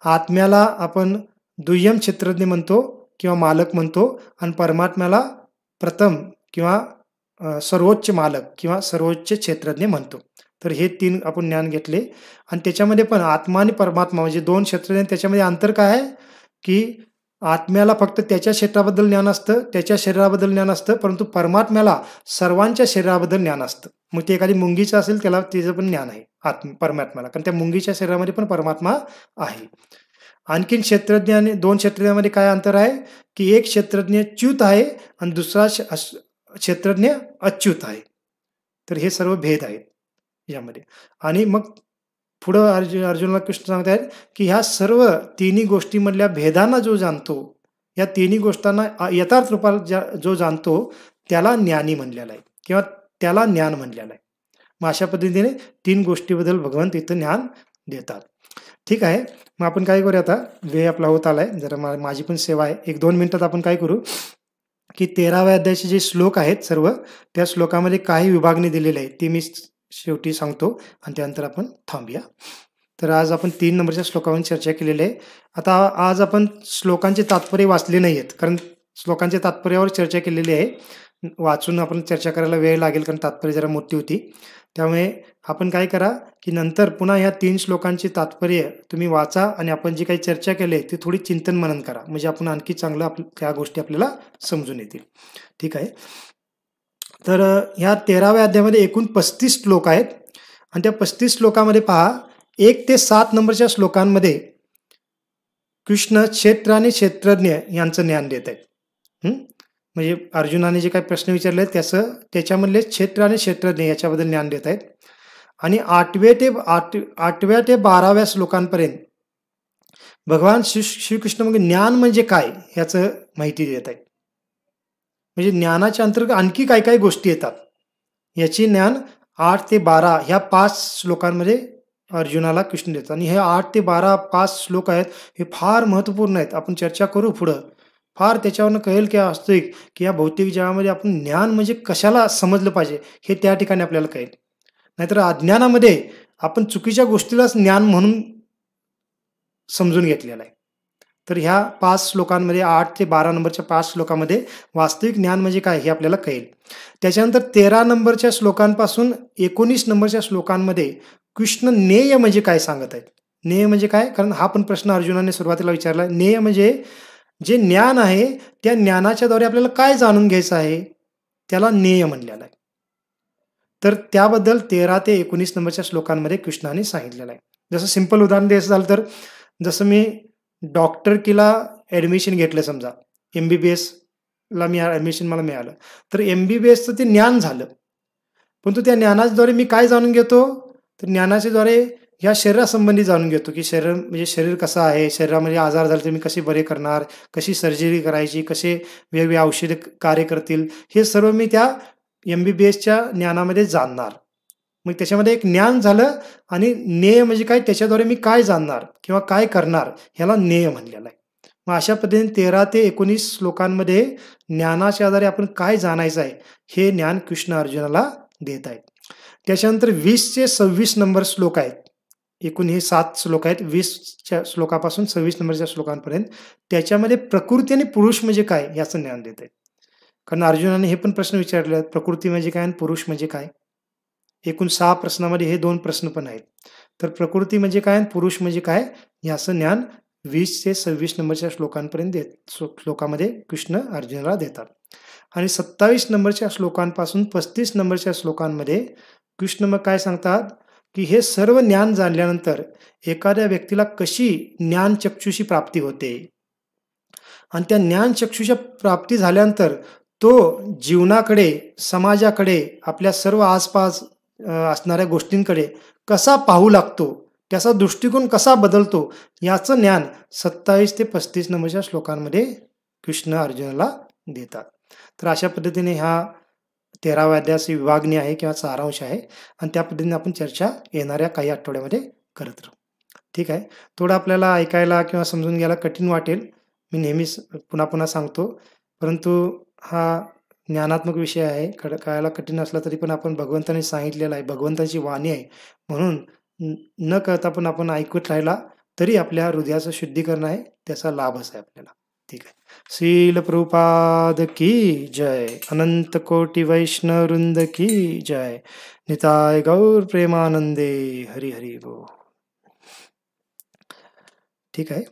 आत्म्याला आपण दुय्यम क्षेत्रज्ञ म्हणतो किंवा मालक म्हणतो, आणि परमात्म्याला प्रथम किंवा सर्वोच्च मालक किंवा सर्वोच्च क्षेत्रज्ञ म्हणतो. तर हे 3 आपण ज्ञान घेतले. आणि त्याच्यामध्ये पण आत्मा आणि परमात्मा म्हणजे 2 क्षेत्रज्ञ, त्याच्यामध्ये अंतर काय आहे की आत्म्याला फक्त त्याच्या क्षेत्राबद्दल ज्ञान असतं, त्याच्या शरीराबद्दल ज्ञान असतं, परंतु परमात्म्याला सर्वांच्या शरीराबद्दल ज्ञान असतं. मग ते एखादी मुंगीचं असेल त्याला त्याचं पण ज्ञान आहे परमात्म्याला, कारण त्या मुंगीच्या शरीरामध्ये पण परमात्मा आहे. आणखीन क्षेत्रज्ञ आणि 2 क्षेत्रज्ञामध्ये काय अंतर आहे की एक क्षेत्रज्ञ च्युत आहे आणि दुसरा क्षेत्रज्ञ अच्युत आहे. तर हे सर्व भेद आहेत यामध्ये. आणि मग पुढं अर्जुनाला कृष्ण सांगत आहेत की ह्या सर्व 3 गोष्टीमधल्या भेदांना जो जाणतो, या 3 गोष्टींना यथार्थ रूपाला जो जाणतो त्याला ज्ञानी म्हणलेला आहे किंवा त्याला ज्ञान म्हणलेलं आहे. मग अशा पद्धतीने 3 गोष्टीबद्दल भगवंत इथं ज्ञान देतात. ठीक आहे, मग आपण काय करूया, आता वेळ आपला होत आलाय, जरा माझी पण सेवा आहे. 1-2 मिनिटात आपण काय करू की 13व्या अध्यायाचे जे श्लोक आहेत सर्व, त्या श्लोकामध्ये काही विभागणी दिलेली आहे ते मी शेवटी सांगतो आणि त्यानंतर आपण थांबूया. तर आज आपण 3 नंबरच्या श्लोकावर चर्चा केलेली आहे. आता आज आपण श्लोकांचे तात्पर्य वाचले नाही आहेत, कारण श्लोकांच्या तात्पर्यावर चर्चा केलेली आहे. वाचून आपण चर्चा करायला वेळ लागेल कारण तात्पर्य जरा मोठी होती. त्यामुळे आपण काय करा की नंतर पुन्हा ह्या 3 श्लोकांची तात्पर्य तुम्ही वाचा आणि आपण जी काही चर्चा केली आहे ती थोडी चिंतन मनन करा. म्हणजे आपण आणखी चांगलं त्या गोष्टी आपल्याला समजून येतील. ठीक आहे. तर ह्या 13व्या अध्यायामध्ये एकूण 35 श्लोक आहेत आणि त्या 35 श्लोकामध्ये पहा 1 ते 7 नंबरच्या श्लोकांमध्ये कृष्ण क्षेत्र आणि क्षेत्रज्ञ यांचं ज्ञान देत आहेत. म्हणजे अर्जुनाने जे काही प्रश्न विचारले त्याच्यामधले क्षेत्र आणि क्षेत्रज्ञ याच्याबद्दल ज्ञान देत आहेत. आणि 8व्या ते 12व्या श्लोकांपर्यंत भगवान श्रीकृष्ण म्हणजे ज्ञान म्हणजे काय याचं माहिती देत आहेत. म्हणजे ज्ञानाच्या अंतर्गत आणखी काय काय गोष्टी येतात याची ज्ञान 8 ते 12 ह्या 5 श्लोकांमध्ये अर्जुनाला कृष्ण देतात. आणि हे 8 ते 12 5 श्लोक आहेत हे फार महत्त्वपूर्ण आहेत. आपण चर्चा करू पुढं. फार त्याच्यावरनं कळेल की वास्तविक की या भौतिक जगामध्ये आपण ज्ञान म्हणजे कशाला समजलं पाहिजे हे त्या ठिकाणी आपल्याला कळेल. नाहीतर अज्ञानामध्ये आपण चुकीच्या गोष्टीलाच ज्ञान म्हणून समजून घेतलेलं आहे. तर ह्या 5 श्लोकांमध्ये 8 ते 12 नंबरच्या 5 श्लोकामध्ये वास्तविक ज्ञान म्हणजे काय हे आपल्याला कळेल. त्याच्यानंतर 13 नंबरच्या श्लोकांपासून 19 नंबरच्या श्लोकांमध्ये कृष्ण नेय म्हणजे काय सांगत आहेत. नेय म्हणजे काय, कारण हा पण प्रश्न अर्जुनाने सुरुवातीला विचारला. नेय म्हणजे जे ज्ञान आहे त्या ज्ञानाच्या द्वारे आपल्याला काय जाणून घ्यायचं आहे त्याला नेय म्हणलेलं आहे. तर त्याबद्दल 13 ते 19 नंबरच्या श्लोकांमध्ये कृष्णाने सांगितलेलं आहे. जसं सिंपल उदाहरण द्यायचं झालं तर जसं मी डॉक्टरकीला ॲडमिशन घेतलं, समजा MBBSला मी ॲडमिशन मला मिळालं, तर MBBSचं ते ज्ञान झालं. परंतु त्या ज्ञानाद्वारे मी काय जाणून घेतो, तर ज्ञानाच्याद्वारे ह्या शरीरासंबंधी जाणून घेतो की शरीर कसं आहे, शरीरामध्ये आजार झाले तर मी कसे बरे करणार, कशी सर्जरी करायची, कसे वेगवेगळे औषधे कार्य करतील, हे सर्व मी त्या MBBSच्या ज्ञानामध्ये जाणणार. मग त्याच्यामध्ये एक ज्ञान झालं. आणि नेय म्हणजे काय, त्याच्याद्वारे मी काय जाणणार किंवा काय करणार ह्याला नेय म्हणलेलं आहे. मग अशा पद्धतीने 13 ते 19 श्लोकांमध्ये ज्ञानाच्या आधारे आपण काय जाणायचं आहे हे ज्ञान कृष्ण अर्जुनाला देत आहेत. त्याच्यानंतर 20 ते 26 नंबर श्लोक आहेत. एकूण हे 7 श्लोक आहेत. 20च्या श्लोकापासून 26 नंबरच्या श्लोकांपर्यंत त्याच्यामध्ये प्रकृती आणि पुरुष म्हणजे काय याचं ज्ञान देत आहेत. कारण अर्जुनाने हे पण प्रश्न विचारले आहेत, प्रकृती म्हणजे काय आणि पुरुष म्हणजे काय. एकूण 6 प्रश्नामध्ये हे 2 प्रश्न पण आहेत. तर प्रकृती म्हणजे काय आणि पुरुष म्हणजे काय याचं ज्ञान 20 ते 26 नंबरच्या श्लोकांपर्यंत श्लोकामध्ये कृष्ण अर्जुनाला देतात. आणि 27 नंबरच्या श्लोकांपासून 35 नंबरच्या श्लोकांमध्ये कृष्ण मग काय सांगतात की हे सर्व ज्ञान जाणल्यानंतर एखाद्या व्यक्तीला कशी ज्ञानचक्षुषी प्राप्ती होते आणि त्या ज्ञानचक्षुषा प्राप्ती झाल्यानंतर तो जीवनाकडे, समाजाकडे, आपल्या सर्व आसपास असणाऱ्या गोष्टींकडे कसा पाहू लागतो, त्याचा दृष्टिकोन कसा बदलतो याचं ज्ञान 27 ते 35 नंबरच्या श्लोकांमध्ये कृष्ण अर्जुनाला देतात. तर अशा पद्धतीने हा 13व्या अध्यायाची विभागणी आहे किंवा सारांश आहे आणि त्या पद्धतीने आपण चर्चा येणाऱ्या काही आठवड्यामध्ये करत राहू. ठीक आहे. थोडं आपल्याला ऐकायला किंवा समजून घ्यायला कठीण वाटेल, मी नेहमीच पुन्हा पुन्हा सांगतो, परंतु हा ज्ञानात्मक विषय आहे. कळायला कठीण असला तरी पण आपण भगवंताने सांगितलेलं आहे, भगवंताची वाणी आहे, म्हणून न कळता पण आपण ऐकत राहिला तरी आपल्या हृदयाचं शुद्धीकरण आहे, त्याचा लाभच आहे आपल्याला. ठीक आहे. श्रील प्रभुपाद की जय. अनंत कोटी वैष्णव वृंद की जय. निताय गौर प्रेमानंदे. हरी हरी बोल. ठीक आहे.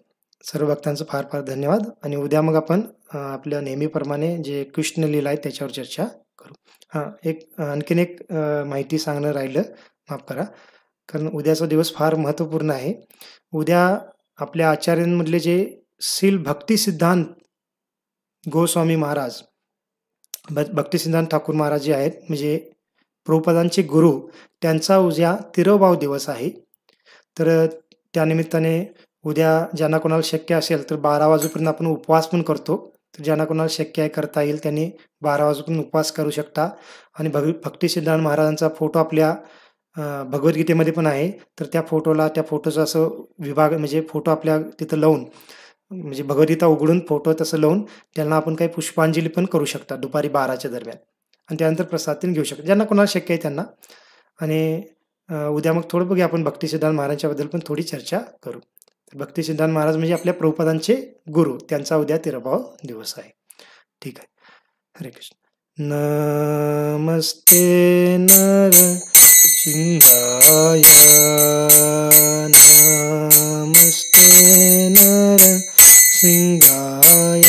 सर्व भक्तांचं फार फार धन्यवाद. आणि उद्या मग आपण आपल्या नेहमीप्रमाणे जे कृष्ण लीला आहे त्याच्यावर चर्चा करू. आणखीन एक माहिती सांगणं राहिलं, माफ करा, कारण उद्याचा दिवस फार महत्त्वपूर्ण आहे. उद्या आपल्या आचार्यांमधले जे श्रील भक्तिसिद्धांत गोस्वामी महाराज, भक्तिसिद्धांत ठाकूर महाराज जे आहेत, म्हणजे प्रभुपादांचे गुरु, त्यांचा उद्या तिरोभाव दिवस आहे. तर त्यानिमित्ताने उद्या ज्यांना कोणाला शक्य असेल तर 12 वाजेपर्यंत आपण उपवास पण करतो. तर ज्यांना कोणाला शक्य आहे करता येईल त्यांनी 12 वाजेपर्यंत उपवास करू शकता. आणि भक्तिसिद्धांत महाराजांचा फोटो आपल्या भगवद्गीतेमध्ये पण आहे. तर त्या फोटोचं असं विभाग, म्हणजे फोटो आपल्या तिथं लावून, म्हणजे भगवद्गीता उघडून फोटो तसं लावून त्यांना आपण काही पुष्पांजली पण करू शकता दुपारी 12च्या दरम्यान. आणि त्यानंतर प्रसाद घेऊ शकता ज्यांना कोणाला शक्य आहे त्यांना. आणि उद्या मग थोडं बघूया आपण भक्तिसिद्धांत महाराजांच्याबद्दल पण थोडी चर्चा करू. भक्तिसिद्धांत महाराज म्हणजे आपल्या प्रभुपादांचे गुरु, त्यांचा उद्या तिरोभाव दिवस आहे. ठीक है। हरे कृष्ण। नमस्ते नर सिंहाय, नमस्ते नर सिंहाय,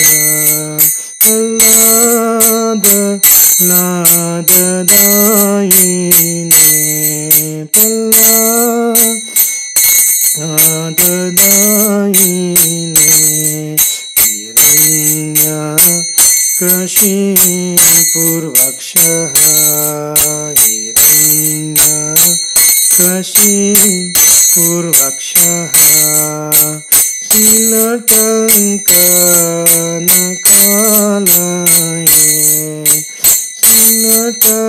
प्रह्लाद लाददायिने, प्रह्लाद दायिने, हिरण्यकशिपूर्वक्षः, हिरण्यकशिपूर्वक्षः, शीलटङ्कनकालये, शीलटङ्कनकालये,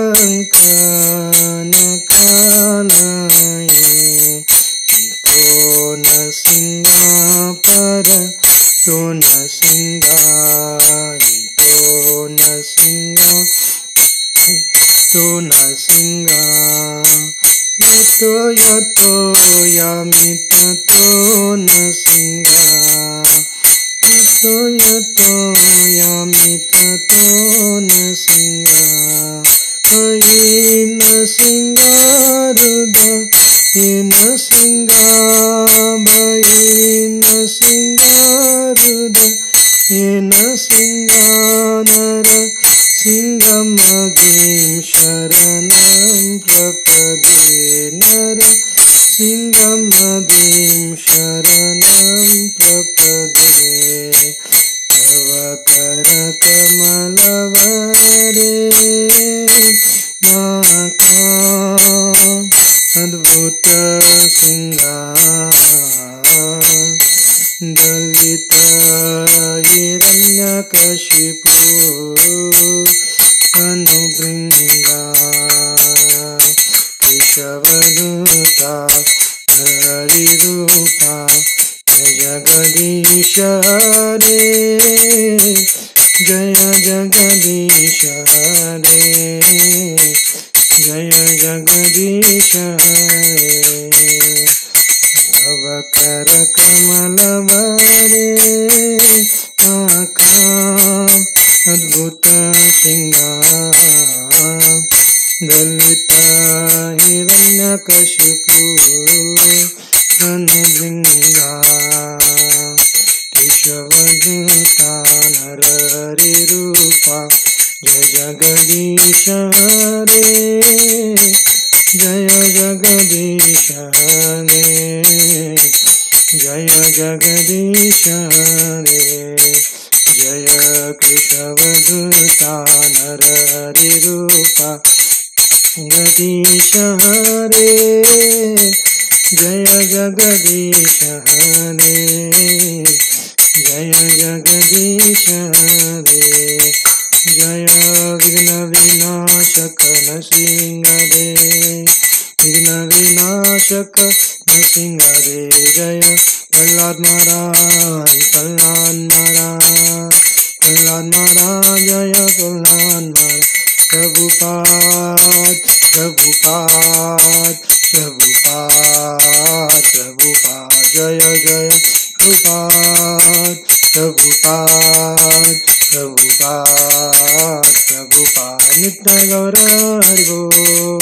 हितो न सिंहापर तो न सिंहा, हितो न सिंहा तो न सिंहा, यतो यतो यामित तो न सिंहा, यतो यतो यामित तो न सिंहा, येन सिंहारुद येन सिंहा, येन सिंहारुद येन सिंहा, नर सिंहमदिं शरणं प्रपदे, नर सिंहमदिं शरणं प्रपदे, तव करकमलवरे नाकाम् अद्भुत सिंहा, दलित हिरण्यकशिपु अनुभृङ्गा, केशवदूता हरिरूपा, जय जगदीश हरे, जय जगदीश हरे, जय जगदीश हरे, तव करकमलवरे नाकाम् अद्भुत सिंहा, दलित हिरण्यकशिपु अनुभृङ्गा, केशवदूता नरहरिरूपा, जय जगदीश हरे, जय जगदीश हरे, जय जगदीश हरे, जय केशवदूता नरहरिरूपा, जगदीश हरे, जय जगदीश हरे, जय जगदीश हरे, जय विघ्न विनाशक नृसिंहदेव, विघ्न विनाशक नृसिंहदेव, जय प्रह्लाद महाराज, प्रह्लाद महाराज, प्रह्लाद महाराज, जय प्रह्लाद महाराज, प्रभुपाद प्रभुपाद प्रभुपाद प्रभुपाद, जय जय प्रभुपाद प्रभुपाद प्रभुपाद प्रभुपाद, नित्य गौर हरि बोल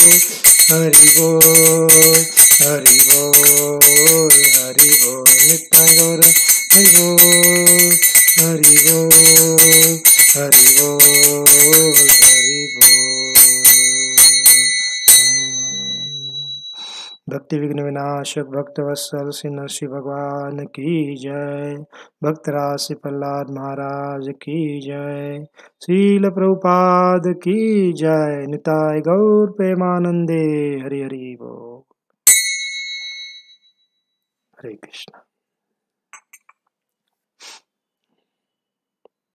हरि बोल हरि बोल हरि बोल, नित्य गौर हरि बोल हरि बोल हरि बोल हरि बोल। भक्ति विघ्न विनाशक भक्तवत्सल श्री नरसिंह भगवान की जय, भक्तराज श्री प्रह्लाद महाराज की जय, श्रील प्रभुपाद की जय, निताय गौर प्रेमानंदे, हरि हरि बोल। हरे कृष्ण।